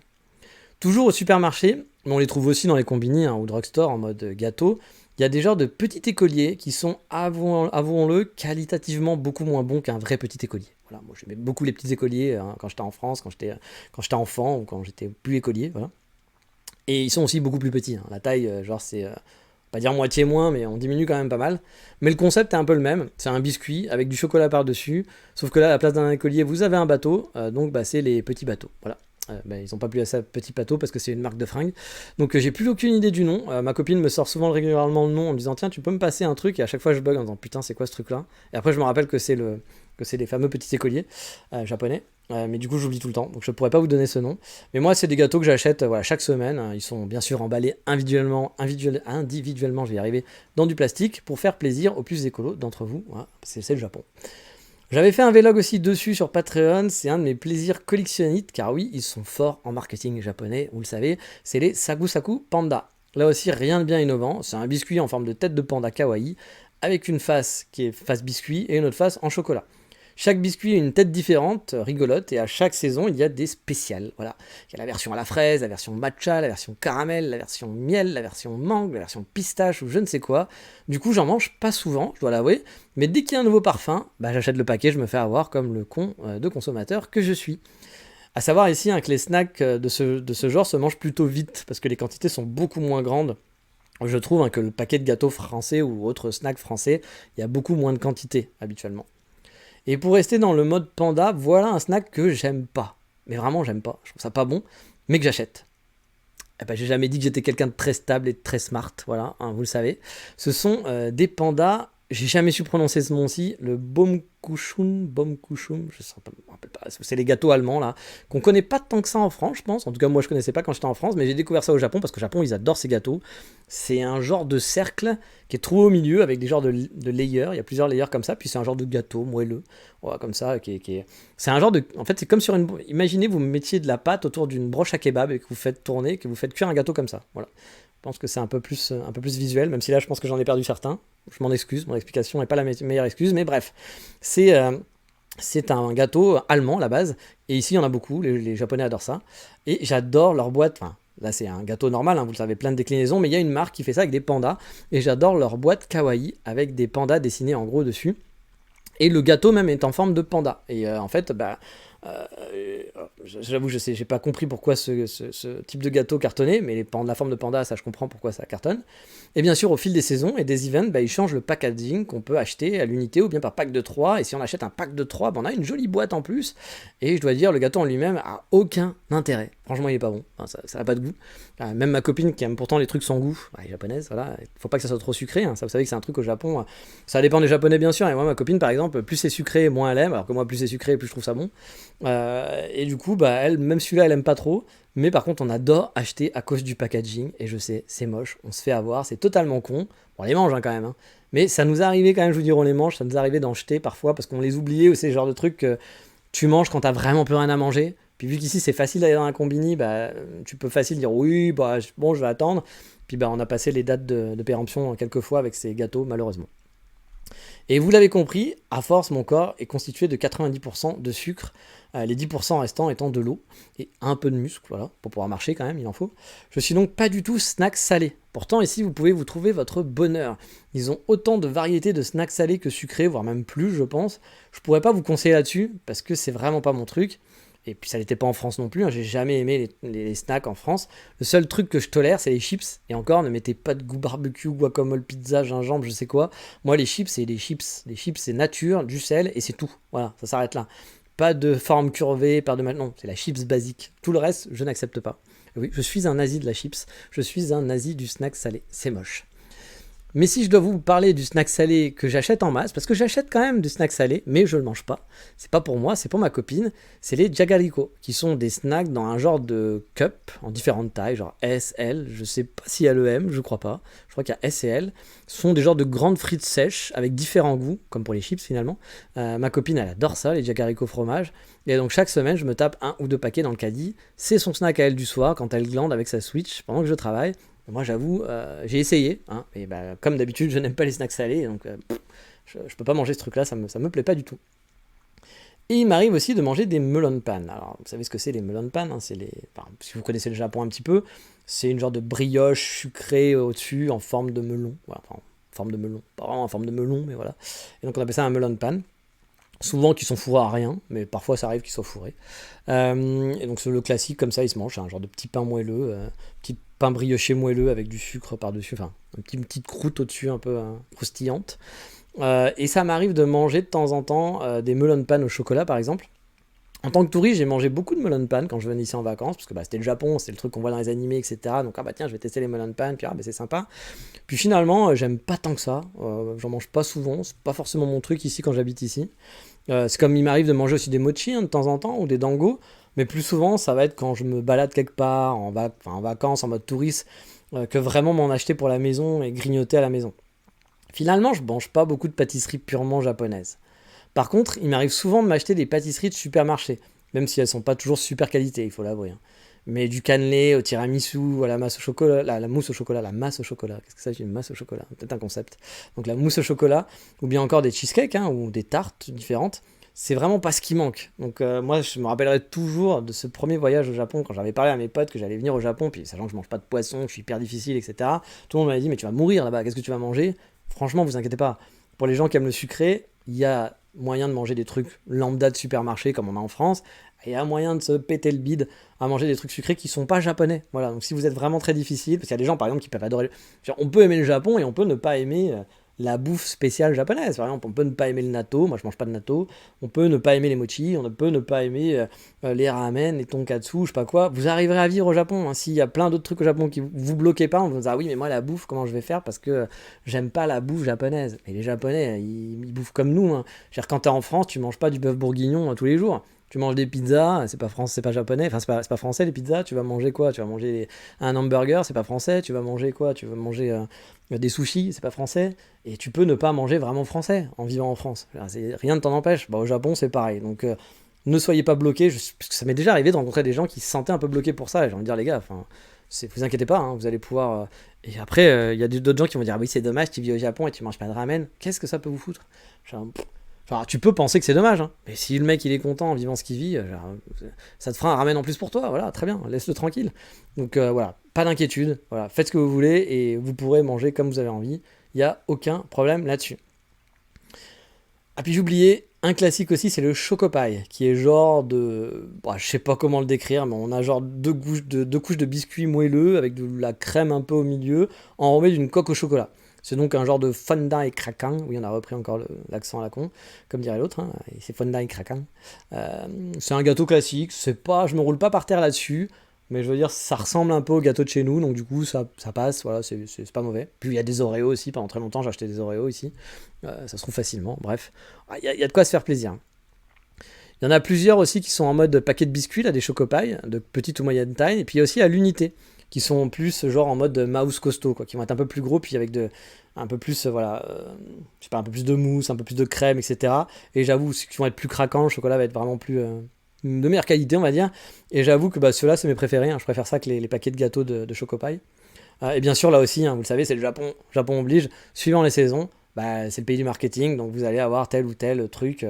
Toujours au supermarché, mais on les trouve aussi dans les combini, hein, ou drugstore en mode gâteau, il y a des genres de petits écoliers qui sont, avouons-le, qualitativement beaucoup moins bons qu'un vrai petit écolier. Voilà, moi j'aimais beaucoup les petits écoliers, hein, quand j'étais en France, quand j'étais enfant ou quand j'étais plus écolier, voilà. Et ils sont aussi beaucoup plus petits, hein. La taille, c'est... pas dire moitié moins, mais on diminue quand même pas mal. Mais le concept est un peu le même. C'est un biscuit avec du chocolat par-dessus. Sauf que là, à la place d'un écolier, vous avez un bateau. Donc, c'est les petits bateaux. Voilà. Ils n'ont pas pu à ça petit bateau parce que c'est une marque de fringues. Donc, j'ai plus aucune idée du nom. Ma copine me sort souvent régulièrement le nom en me disant tiens, tu peux me passer un truc. Et à chaque fois, je bug en disant putain, c'est quoi ce truc-là. Et après, je me rappelle que c'est que c'est les fameux petits écoliers japonais. Mais du coup, j'oublie tout le temps, donc je pourrais pas vous donner ce nom. Mais moi, c'est des gâteaux que j'achète voilà, chaque semaine. Ils sont bien sûr emballés individuellement, je vais y arriver, dans du plastique pour faire plaisir aux plus écolos d'entre vous. Voilà, c'est le Japon. J'avais fait un vlog aussi dessus sur Patreon, c'est un de mes plaisirs collectionnistes, car oui, ils sont forts en marketing japonais, vous le savez, c'est les Sakusaku Panda. Là aussi, rien de bien innovant, c'est un biscuit en forme de tête de panda kawaii, avec une face qui est face biscuit et une autre face en chocolat. Chaque biscuit a une tête différente, rigolote, et à chaque saison, il y a des spéciales. Voilà. Il y a la version à la fraise, la version matcha, la version caramel, la version miel, la version mangue, la version pistache ou je ne sais quoi. Du coup, j'en mange pas souvent, je dois l'avouer, mais dès qu'il y a un nouveau parfum, j'achète le paquet, je me fais avoir comme le con de consommateur que je suis. À savoir ici que les snacks de ce genre se mangent plutôt vite, parce que les quantités sont beaucoup moins grandes. Je trouve que le paquet de gâteaux français ou autres snacks français, il y a beaucoup moins de quantité habituellement. Et pour rester dans le mode panda, voilà un snack que j'aime pas. Mais vraiment, j'aime pas. Je trouve ça pas bon, mais que j'achète. J'ai jamais dit que j'étais quelqu'un de très stable et de très smart, voilà, vous le savez. Ce sont des pandas, j'ai jamais su prononcer ce nom-ci, le Baumkuchen, je me rappelle pas, c'est les gâteaux allemands là, qu'on connaît pas tant que ça en France, je pense. En tout cas, moi je connaissais pas quand j'étais en France, mais j'ai découvert ça au Japon parce que au Japon ils adorent ces gâteaux. C'est un genre de cercle qui est troué au milieu avec des genres de layers, il y a plusieurs layers comme ça, puis c'est un genre de gâteau moelleux, voilà, comme ça, c'est un genre de... En fait, c'est comme sur une... Imaginez, vous mettiez de la pâte autour d'une broche à kebab et que vous faites tourner, que vous faites cuire un gâteau comme ça, voilà. Je pense que c'est un peu plus visuel, même si là je pense que j'en ai perdu certains. Je m'en excuse, mon explication n'est pas la meilleure excuse, mais bref. C'est un gâteau allemand à la base, et ici il y en a beaucoup, les Japonais adorent ça. Et j'adore leur boîte, enfin là c'est un gâteau normal, vous le savez, plein de déclinaisons, mais il y a une marque qui fait ça avec des pandas, et j'adore leur boîte kawaii avec des pandas dessinés en gros dessus. Et le gâteau même est en forme de panda. Et en fait, j'avoue, j'ai pas compris pourquoi ce type de gâteau cartonnait, mais la forme de panda, ça je comprends pourquoi ça cartonne. Et bien sûr, au fil des saisons et des events, ils changent le packaging qu'on peut acheter à l'unité ou bien par pack de 3. Et si on achète un pack de 3, on a une jolie boîte en plus. Et je dois dire, le gâteau en lui-même a aucun intérêt. Franchement, il est pas bon. Enfin, ça n'a pas de goût. Même ma copine qui aime pourtant les trucs sans goût, elle est japonaise, voilà. Faut pas que ça soit trop sucré. Ça, vous savez que c'est un truc au Japon. Ça dépend des Japonais, bien sûr. Et moi, ma copine, par exemple, plus c'est sucré, moins elle aime. Alors que moi, plus c'est sucré, plus je trouve ça bon. Et du coup, elle, même celui-là, elle aime pas trop. Mais par contre, on adore acheter à cause du packaging. Et je sais, c'est moche, on se fait avoir, c'est totalement con. On les mange quand même. Mais ça nous est arrivé quand même, je vous dis, on les mange. Ça nous est arrivé d'en jeter parfois parce qu'on les oubliait ou c'est le genre de truc que tu manges quand t'as vraiment plus rien à manger. Puis vu qu'ici c'est facile d'aller dans un combini, tu peux facile dire oui, bon, je vais attendre. Puis on a passé les dates de péremption quelques fois avec ces gâteaux, malheureusement. Et vous l'avez compris, à force, mon corps est constitué de 90% de sucre, les 10% restants étant de l'eau et un peu de muscle, voilà, pour pouvoir marcher quand même, il en faut. Je suis donc pas du tout snack salé. Pourtant, ici, vous pouvez vous trouver votre bonheur. Ils ont autant de variétés de snacks salés que sucrés, voire même plus, je pense. Je pourrais pas vous conseiller là-dessus, parce que c'est vraiment pas mon truc. Et puis ça n'était pas en France non plus, j'ai jamais aimé les snacks en France. Le seul truc que je tolère, c'est les chips. Et encore, ne mettez pas de goût barbecue, guacamole, pizza, gingembre, je sais quoi. Moi, les chips, c'est des chips. Les chips, c'est nature, du sel, et c'est tout. Voilà, ça s'arrête là. Pas de forme curvée, pas de... Non, c'est la chips basique. Tout le reste, je n'accepte pas. Oui, je suis un nazi de la chips. Je suis un nazi du snack salé. C'est moche. Mais si je dois vous parler du snack salé que j'achète en masse, parce que j'achète quand même du snack salé, mais je ne le mange pas, c'est pas pour moi, c'est pour ma copine, c'est les Jagariko, qui sont des snacks dans un genre de cup, en différentes tailles, genre S, L, je sais pas s'il y a le M, je crois pas, je crois qu'il y a S et L, ce sont des genres de grandes frites sèches, avec différents goûts, comme pour les chips finalement. Ma copine, elle adore ça, les Jagariko fromage, et donc chaque semaine, je me tape 1 ou 2 paquets dans le caddie, c'est son snack à elle du soir, quand elle glande avec sa Switch, pendant que je travaille. Moi, j'avoue, j'ai essayé, et comme d'habitude, je n'aime pas les snacks salés, donc je peux pas manger ce truc-là, ça me plaît pas du tout. Et il m'arrive aussi de manger des melon pan. Alors, vous savez ce que c'est les melon pan, si vous connaissez le Japon un petit peu, c'est une genre de brioche sucrée au-dessus en forme de melon. Voilà, en forme de melon, pas vraiment en forme de melon, mais voilà. Et donc on appelle ça un melon pan. Souvent qui sont fourrés à rien, mais parfois ça arrive qu'ils soient fourrés. Et donc c'est le classique, comme ça il se mange, c'est un genre de petit pain moelleux, petit pain brioché moelleux avec du sucre par-dessus, enfin une petite croûte au-dessus un peu croustillante. Et ça m'arrive de manger de temps en temps des melon pan au chocolat par exemple. En tant que touriste, j'ai mangé beaucoup de melon pan quand je venais ici en vacances, parce que c'était le Japon, c'est le truc qu'on voit dans les animés, etc. Donc tiens, je vais tester les melon pan, puis c'est sympa. Puis finalement, j'aime pas tant que ça, j'en mange pas souvent, c'est pas forcément mon truc ici quand j'habite ici. C'est comme il m'arrive de manger aussi des mochi hein, de temps en temps ou des dango, mais plus souvent ça va être quand je me balade quelque part en vacances, en mode touriste, que vraiment m'en acheter pour la maison et grignoter à la maison. Finalement, je mange pas beaucoup de pâtisseries purement japonaises. Par contre, il m'arrive souvent de m'acheter des pâtisseries de supermarché, même si elles sont pas toujours super qualité, il faut l'avouer, hein. Mais du cannelé au tiramisu, à la masse au chocolat, la mousse au chocolat, la masse au chocolat. Qu'est-ce que ça, c'est une masse au chocolat? Peut-être un concept. Donc la mousse au chocolat, ou bien encore des cheesecakes, hein, ou des tartes différentes. C'est vraiment pas ce qui manque. Donc moi, je me rappellerai toujours de ce premier voyage au Japon, quand j'avais parlé à mes potes que j'allais venir au Japon, puis sachant que je mange pas de poisson, que je suis hyper difficile, etc. Tout le monde m'avait dit, mais tu vas mourir là-bas, qu'est-ce que tu vas manger? Franchement, vous inquiétez pas. Pour les gens qui aiment le sucré, il y a moyen de manger des trucs lambda de supermarché comme on a en France. Et il y a moyen de se péter le bide à manger des trucs sucrés qui sont pas japonais. Voilà, donc si vous êtes vraiment très difficile, parce qu'il y a des gens par exemple qui peuvent adorer. Genre, on peut aimer le Japon et on peut ne pas aimer la bouffe spéciale japonaise. Par exemple, on peut ne pas aimer le natto, moi je mange pas de natto. On peut ne pas aimer les mochi, on peut ne pas aimer les ramen, les tonkatsu, je sais pas quoi. Vous arriverez à vivre au Japon. Hein. S'il y a plein d'autres trucs au Japon qui vous bloquez pas, on vous dit ah oui, mais moi la bouffe, comment je vais faire parce que j'aime pas la bouffe japonaise. Mais les Japonais, ils bouffent comme nous. Hein. C'est-à-dire, quand t'es en France, tu manges pas du bœuf bourguignon tous les jours. Tu manges des pizzas, c'est pas français, c'est pas japonais, enfin c'est pas français les pizzas, tu vas manger quoi? Tu vas manger un hamburger, c'est pas français, tu vas manger quoi? Tu vas manger des sushis, c'est pas français, et tu peux ne pas manger vraiment français en vivant en France. Rien ne t'en empêche. Bah, au Japon c'est pareil, donc ne soyez pas bloqués, parce que ça m'est déjà arrivé de rencontrer des gens qui se sentaient un peu bloqués pour ça, et j'ai envie de dire les gars, vous inquiétez pas, hein, vous allez pouvoir... Et après, il y a d'autres gens qui vont dire, ah oui c'est dommage, tu vis au Japon et tu manges pas de ramen, qu'est-ce que ça peut vous foutre? Genre, Enfin, tu peux penser que c'est dommage, hein. Mais si le mec il est content en vivant ce qu'il vit, genre, ça te fera un ramen en plus pour toi, voilà, très bien, laisse-le tranquille. Donc voilà, pas d'inquiétude, voilà, faites ce que vous voulez et vous pourrez manger comme vous avez envie, il n'y a aucun problème là-dessus. Ah puis j'oubliais, un classique aussi c'est le chocopaille, qui est genre de... Bah, je sais pas comment le décrire, mais on a genre deux couches de biscuits moelleux avec de la crème un peu au milieu, enrobée d'une coque au chocolat. C'est donc un genre de fondant et craquant. Oui, on a repris encore l'accent à la con, comme dirait l'autre. Hein, c'est fondant et craquant. C'est un gâteau classique. C'est pas, je me roule pas par terre là-dessus, mais je veux dire, ça ressemble un peu au gâteau de chez nous, donc du coup, ça passe. Voilà, c'est pas mauvais. Puis il y a des Oreos aussi. Pendant très longtemps, j'ai acheté des Oreos ici. Ça se trouve facilement. Bref, il y a de quoi se faire plaisir. Il y en a plusieurs aussi qui sont en mode paquet de biscuits, là, des chocopailles, de petite ou moyenne taille. Et puis il y a aussi à l'unité, qui sont plus genre en mode mouse costaud, quoi, qui vont être un peu plus gros, puis avec un peu plus, je sais pas, un peu plus de mousse, un peu plus de crème, etc. Et j'avoue, ceux qui vont être plus craquants, le chocolat va être vraiment plus de meilleure qualité, on va dire. Et j'avoue que ceux-là, c'est mes préférés. Hein. Je préfère ça que les paquets de gâteaux de chocopaille. Et bien sûr, là aussi, hein, vous le savez, c'est le Japon. Japon oblige. Suivant les saisons, c'est le pays du marketing, donc vous allez avoir tel ou tel truc.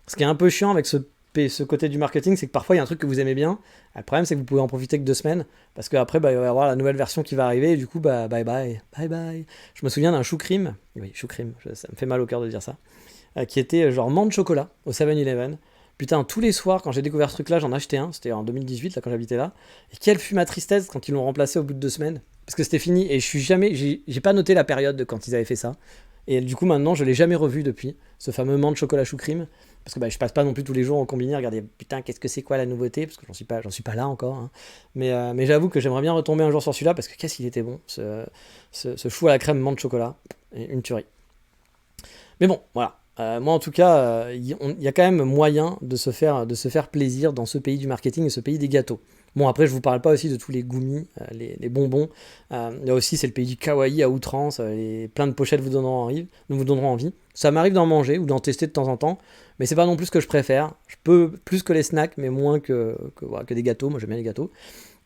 Ce qui est un peu chiant avec ce côté du marketing, c'est que parfois il y a un truc que vous aimez bien. Le problème, c'est que vous pouvez en profiter que 2 semaines, parce qu'après, il va y avoir la nouvelle version qui va arriver, et du coup, bye bye. Je me souviens d'un choucrim, oui, choucrim, ça me fait mal au cœur de dire ça, qui était genre menthe chocolat au 7-Eleven. Putain, tous les soirs, quand j'ai découvert ce truc-là, j'en achetais un, c'était en 2018, là, quand j'habitais là. Et quelle fut ma tristesse quand ils l'ont remplacé au bout de 2 semaines, parce que c'était fini, et j'ai pas noté la période de quand ils avaient fait ça. Et du coup, maintenant, je l'ai jamais revu depuis, ce fameux menthe chocolat choucrim. Parce que je passe pas non plus tous les jours en combiné à regarder putain qu'est-ce que c'est quoi la nouveauté, parce que j'en suis pas là encore, hein. Mais j'avoue que j'aimerais bien retomber un jour sur celui-là, parce que qu'est-ce qu'il était bon, ce chou à la crème menthe chocolat, une tuerie. Mais bon, voilà. Moi en tout cas, il y a quand même moyen de se faire plaisir dans ce pays du marketing et ce pays des gâteaux. Bon, après, je vous parle pas aussi de tous les gummis, les bonbons. Là aussi, c'est le pays du kawaii à outrance. Plein de pochettes vous donneront envie. Ça m'arrive d'en manger ou d'en tester de temps en temps, mais c'est pas non plus ce que je préfère. Je peux plus que les snacks, mais moins que des gâteaux. Moi, j'aime bien les gâteaux.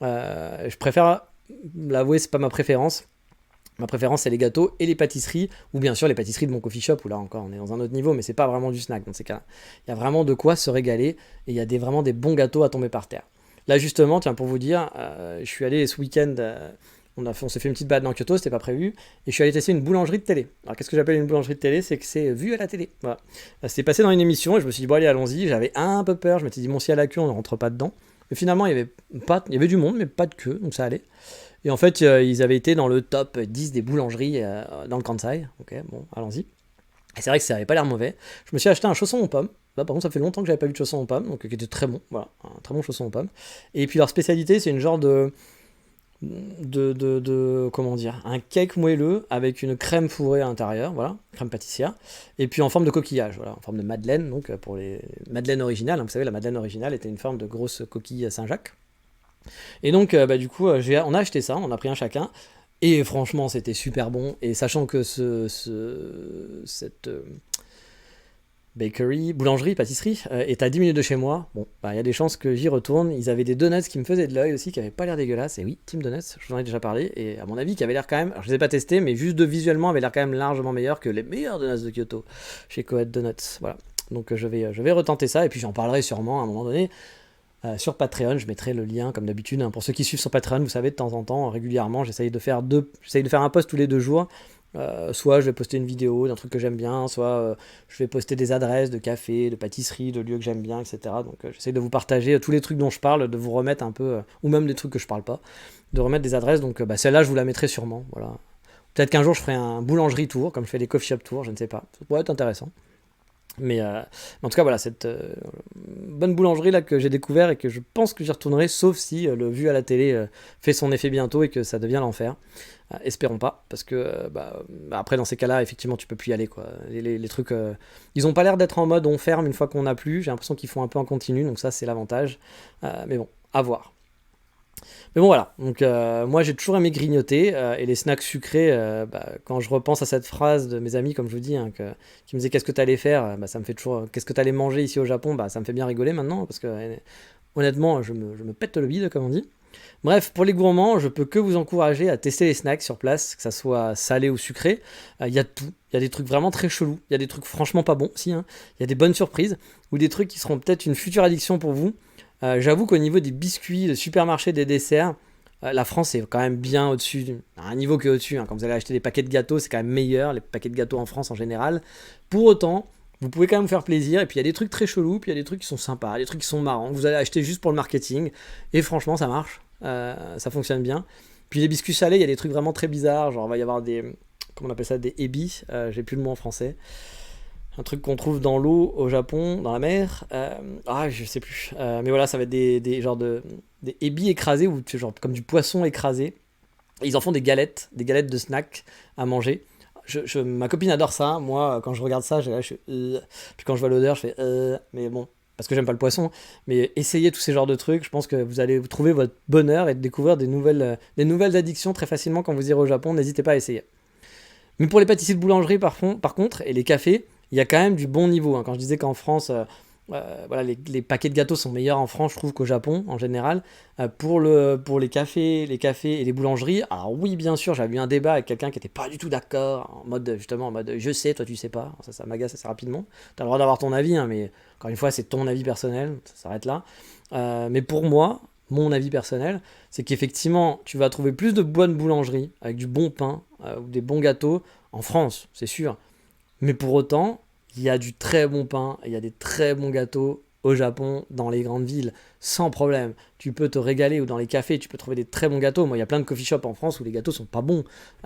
Je préfère l'avouer, c'est pas ma préférence. Ma préférence, c'est les gâteaux et les pâtisseries, ou bien sûr les pâtisseries de mon coffee shop, où là encore on est dans un autre niveau, mais c'est pas vraiment du snack. Dans ces cas-là, il y a vraiment de quoi se régaler, et il y a vraiment des bons gâteaux à tomber par terre. Là justement, tiens, pour vous dire, je suis allé ce week-end, on s'est fait une petite balade dans Kyoto, c'était pas prévu, et je suis allé tester une boulangerie de télé. Alors qu'est-ce que j'appelle une boulangerie de télé? C'est que c'est vu à la télé. Voilà. C'était passé dans une émission, et je me suis dit, bon allez, allons-y, j'avais un peu peur, je m'étais dit, bon, si à la queue, on ne rentre pas dedans. Mais finalement, il y avait du monde, mais pas de queue, donc ça allait. Et en fait, ils avaient été dans le top 10 des boulangeries dans le Kansai. Ok, bon, allons-y. Et c'est vrai que ça avait pas l'air mauvais. Je me suis acheté un chausson aux pommes. Là, par contre, ça fait longtemps que j'avais pas vu de chausson aux pommes, donc qui était très bon. Voilà, un très bon chausson aux pommes. Et puis leur spécialité, c'est une genre de comment dire, un cake moelleux avec une crème fourrée à l'intérieur, voilà, crème pâtissière, et puis en forme de coquillage, voilà, en forme de madeleine, donc pour les madeleines originales, hein, vous savez, la madeleine originale était une forme de grosse coquille Saint-Jacques. Et donc, du coup, on a acheté ça, on a pris un chacun, et franchement, c'était super bon, et sachant que cette bakery, boulangerie, pâtisserie, est à 10 minutes de chez moi. Bon, bah, il y a des chances que j'y retourne. Ils avaient des donuts qui me faisaient de l'œil aussi, qui avaient pas l'air dégueulasses. Et oui, Team Donuts, je vous en ai déjà parlé. Et à mon avis, qui avait l'air quand même, alors je les ai pas testés, mais juste de visuellement, avait l'air quand même largement meilleur que les meilleurs donuts de Kyoto chez Coed Donuts. Voilà. Donc je vais retenter ça, et puis j'en parlerai sûrement à un moment donné. Sur Patreon, je mettrai le lien comme d'habitude, hein. Pour ceux qui suivent sur Patreon, vous savez, de temps en temps, régulièrement, j'essaye de faire un post tous les 2 jours. Soit je vais poster une vidéo d'un truc que j'aime bien, soit je vais poster des adresses de cafés, de pâtisseries, de lieux que j'aime bien, etc. Donc j'essaie de vous partager tous les trucs dont je parle, de vous remettre un peu, ou même des trucs que je parle pas, de remettre des adresses. Donc celle-là, je vous la mettrai sûrement. Voilà. Peut-être qu'un jour je ferai un boulangerie tour, comme je fais des coffee shop tours, je ne sais pas. Ça pourrait être intéressant. Mais en tout cas, voilà, cette bonne boulangerie là que j'ai découvert et que je pense que j'y retournerai, sauf si le vu à la télé fait son effet bientôt et que ça devient l'enfer. Espérons pas, parce que après, dans ces cas-là, effectivement, tu peux plus y aller, quoi. Les trucs, ils ont pas l'air d'être en mode on ferme une fois qu'on n'a plus. J'ai l'impression qu'ils font un peu en continu, donc ça, c'est l'avantage. Mais bon, à voir. Mais bon, voilà. Donc, moi, j'ai toujours aimé grignoter. Et les snacks sucrés, quand je repense à cette phrase de mes amis, comme je vous dis, hein, qui me disaient qu'est-ce que tu allais faire, ça me fait toujours. Qu'est-ce que tu allais manger ici au Japon, ça me fait bien rigoler maintenant, parce que honnêtement, je me pète le bide, comme on dit. Bref, pour les gourmands, je peux que vous encourager à tester les snacks sur place, que ça soit salé ou sucré. Il y a de tout. Il y a des trucs vraiment très chelous. Il y a des trucs franchement pas bons aussi, hein. Il y a des bonnes surprises ou des trucs qui seront peut-être une future addiction pour vous. J'avoue qu'au niveau des biscuits, des supermarchés, des desserts, la France est quand même bien au-dessus, à un niveau qui est au-dessus, hein. Quand vous allez acheter des paquets de gâteaux, c'est quand même meilleur, les paquets de gâteaux en France en général. Pour autant, vous pouvez quand même vous faire plaisir, et puis il y a des trucs très chelous, puis il y a des trucs qui sont sympas, des trucs qui sont marrants, que vous allez acheter juste pour le marketing, et franchement ça marche, ça fonctionne bien. Puis les biscuits salés, il y a des trucs vraiment très bizarres, genre il va y avoir des, comment on appelle ça, des ebi, j'ai plus le mot en français. Un truc qu'on trouve dans l'eau au Japon, dans la mer. Je sais plus. Mais voilà, ça va être des genres des ébis écrasés, ou genre comme du poisson écrasé. Et ils en font des galettes de snack à manger. Ma copine adore ça. Moi, quand je regarde ça, je fais. Puis quand je vois l'odeur, je fais. Mais bon, parce que j'aime pas le poisson. Mais essayez tous ces genres de trucs. Je pense que vous allez trouver votre bonheur et découvrir des nouvelles addictions très facilement quand vous irez au Japon. N'hésitez pas à essayer. Mais pour les pâtisseries de boulangerie, par contre, et les cafés, il y a quand même du bon niveau, hein. Quand je disais qu'en France, voilà, les paquets de gâteaux sont meilleurs en France, je trouve, qu'au Japon, en général. Pour les cafés et les boulangeries, alors oui, bien sûr, j'avais eu un débat avec quelqu'un qui n'était pas du tout d'accord, justement, en mode je sais, toi tu sais pas. Ça m'agace assez rapidement. Tu as le droit d'avoir ton avis, hein, mais encore une fois, c'est ton avis personnel, ça s'arrête là. Mais pour moi, mon avis personnel, c'est qu'effectivement, tu vas trouver plus de bonnes boulangeries avec du bon pain ou des bons gâteaux en France, c'est sûr. Mais pour autant, il y a du très bon pain, il y a des très bons gâteaux au Japon, dans les grandes villes, sans problème. Tu peux te régaler, ou dans les cafés, tu peux trouver des très bons gâteaux. Moi, il y a plein de coffee shops en France où les gâteaux sont pas bons.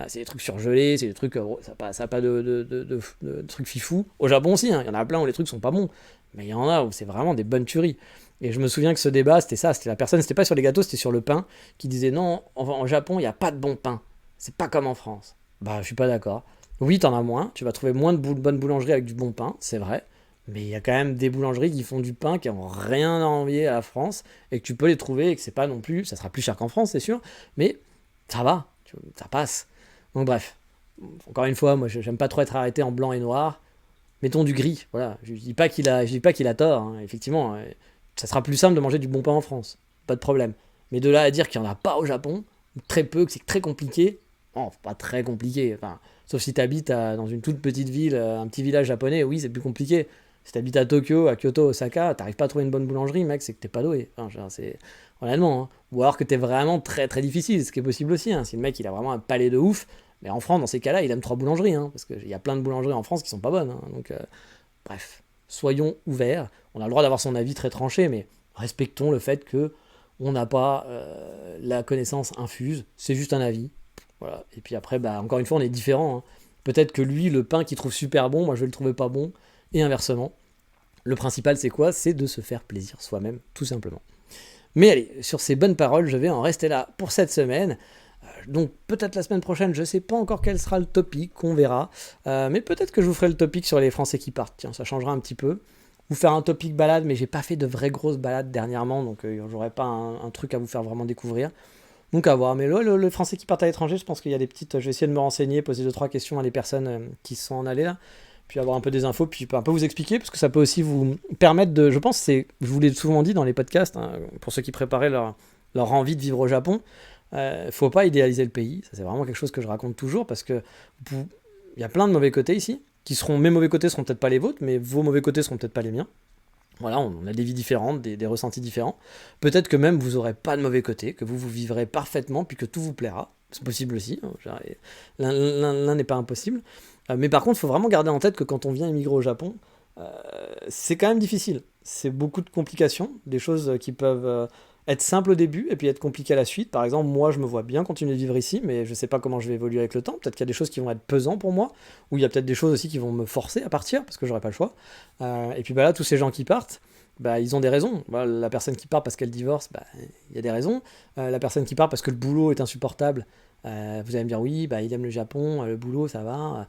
C'est des trucs surgelés, c'est des trucs, ça a pas de trucs fifou. Au Japon aussi, hein, il y en a plein où les trucs sont pas bons. Mais il y en a où c'est vraiment des bonnes tueries. Et je me souviens que ce débat, c'était ça, c'était la personne, c'était pas sur les gâteaux, c'était sur le pain, qui disait non, en Japon, il n'y a pas de bon pain. C'est pas comme en France. Bah, je suis pas d'accord. Oui, t'en as moins, tu vas trouver moins de bonnes boulangeries avec du bon pain, c'est vrai, mais il y a quand même des boulangeries qui font du pain qui n'ont rien à envier à la France, et que tu peux les trouver, et que c'est pas non plus, ça sera plus cher qu'en France, c'est sûr, mais ça va, ça passe. Donc bref, encore une fois, moi j'aime pas trop être arrêté en blanc et noir, mettons du gris, voilà, je dis pas qu'il a tort, hein. Effectivement, ça sera plus simple de manger du bon pain en France, pas de problème. Mais de là à dire qu'il n'y en a pas au Japon, ou très peu, que c'est très compliqué, non, pas très compliqué, enfin... Sauf si tu habites dans une toute petite ville, un petit village japonais, oui, c'est plus compliqué. Si tu habites à Tokyo, à Kyoto, Osaka, t'arrives pas à trouver une bonne boulangerie, mec, c'est que t'es pas doué. Enfin, c'est... Honnêtement, hein. Ou alors que t'es vraiment très très difficile, ce qui est possible aussi, hein. Si le mec il a vraiment un palais de ouf, mais en France, dans ces cas-là, il aime 3 boulangeries, hein, parce qu'il y a plein de boulangeries en France qui sont pas bonnes, hein. Donc, bref, soyons ouverts. On a le droit d'avoir son avis très tranché, mais respectons le fait que on n'a pas la connaissance infuse, c'est juste un avis. Voilà. Et puis après, encore une fois, on est différents, hein. Peut-être que lui, le pain qu'il trouve super bon, moi je vais le trouver pas bon, et inversement. Le principal, c'est quoi? C'est de se faire plaisir soi-même, tout simplement. Mais allez, sur ces bonnes paroles, je vais en rester là pour cette semaine. Donc peut-être la semaine prochaine, je sais pas encore quel sera le topic, on verra. Mais peut-être que je vous ferai le topic sur les Français qui partent. Tiens, ça changera un petit peu. Vous faire un topic balade, mais j'ai pas fait de vraies grosses balades dernièrement, donc j'aurai pas un truc à vous faire vraiment découvrir. Donc à voir. Mais là, le Français qui partent à l'étranger, je pense qu'il y a des petites. Je vais essayer de me renseigner, poser 2-3 questions à les personnes qui sont en allées là, puis avoir un peu des infos, puis un peu vous expliquer, parce que ça peut aussi vous permettre de. Je pense, je vous l'ai souvent dit dans les podcasts, hein, pour ceux qui préparaient leur envie de vivre au Japon, faut pas idéaliser le pays. Ça, c'est vraiment quelque chose que je raconte toujours, parce que il y a plein de mauvais côtés ici, mes mauvais côtés seront peut-être pas les vôtres, mais vos mauvais côtés seront peut-être pas les miens. Voilà, on a des vies différentes, des ressentis différents. Peut-être que même vous aurez pas de mauvais côté, que vous vivrez parfaitement, puis que tout vous plaira. C'est possible aussi. Hein, l'un n'est pas impossible. Mais par contre, il faut vraiment garder en tête que quand on vient immigrer au Japon, c'est quand même difficile. C'est beaucoup de complications, des choses qui peuvent être simples au début et puis être compliquées à la suite. Par exemple, moi, je me vois bien continuer de vivre ici, mais je ne sais pas comment je vais évoluer avec le temps. Peut-être qu'il y a des choses qui vont être pesantes pour moi, ou il y a peut-être des choses aussi qui vont me forcer à partir, parce que j'aurai pas le choix. Et puis là, tous ces gens qui partent, ils ont des raisons. La personne qui part parce qu'elle divorce, il y a des raisons. La personne qui part parce que le boulot est insupportable, vous allez me dire oui, il aime le Japon, le boulot, ça va.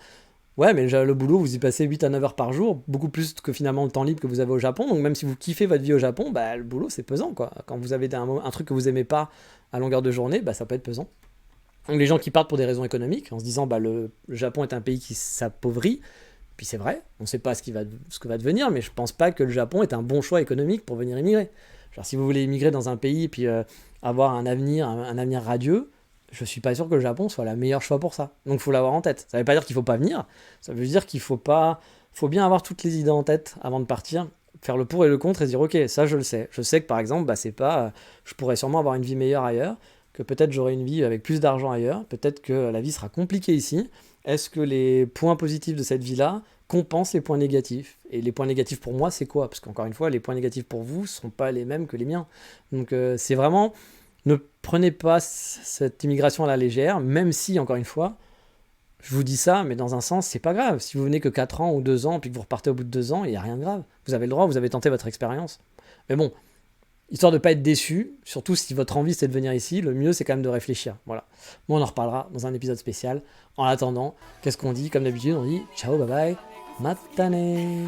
Ouais, mais le boulot, vous y passez 8 à 9 heures par jour, beaucoup plus que finalement le temps libre que vous avez au Japon. Donc même si vous kiffez votre vie au Japon, le boulot, c'est pesant, quoi. Quand vous avez un truc que vous aimez pas à longueur de journée, ça peut être pesant. Donc les gens qui partent pour des raisons économiques, en se disant le Japon est un pays qui s'appauvrit, puis c'est vrai, on ne sait pas ce que va devenir, mais je pense pas que le Japon est un bon choix économique pour venir immigrer. Genre si vous voulez immigrer dans un pays et puis avoir un avenir radieux, je suis pas sûr que le Japon soit le meilleur choix pour ça. Donc il faut l'avoir en tête. Ça veut pas dire qu'il faut pas venir, ça veut dire qu'il faut bien avoir toutes les idées en tête avant de partir, faire le pour et le contre et se dire ok, ça je le sais. Je sais que par exemple, c'est pas, je pourrais sûrement avoir une vie meilleure ailleurs, que peut-être j'aurai une vie avec plus d'argent ailleurs, peut-être que la vie sera compliquée ici. Est-ce que les points positifs de cette vie-là compensent les points négatifs ? Et les points négatifs pour moi, c'est quoi ? Parce qu'encore une fois, les points négatifs pour vous ne sont pas les mêmes que les miens. Donc c'est vraiment... Ne prenez pas cette immigration à la légère, même si, encore une fois, je vous dis ça, mais dans un sens, c'est pas grave. Si vous venez que 4 ans ou 2 ans, puis que vous repartez au bout de 2 ans, il n'y a rien de grave. Vous avez le droit, vous avez tenté votre expérience. Mais bon, histoire de ne pas être déçu, surtout si votre envie c'est de venir ici, le mieux c'est quand même de réfléchir. Voilà. Bon, on en reparlera dans un épisode spécial. En attendant, qu'est-ce qu'on dit ? Comme d'habitude, on dit ciao, bye bye, matane.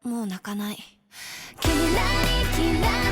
もう泣かない。キラリキラ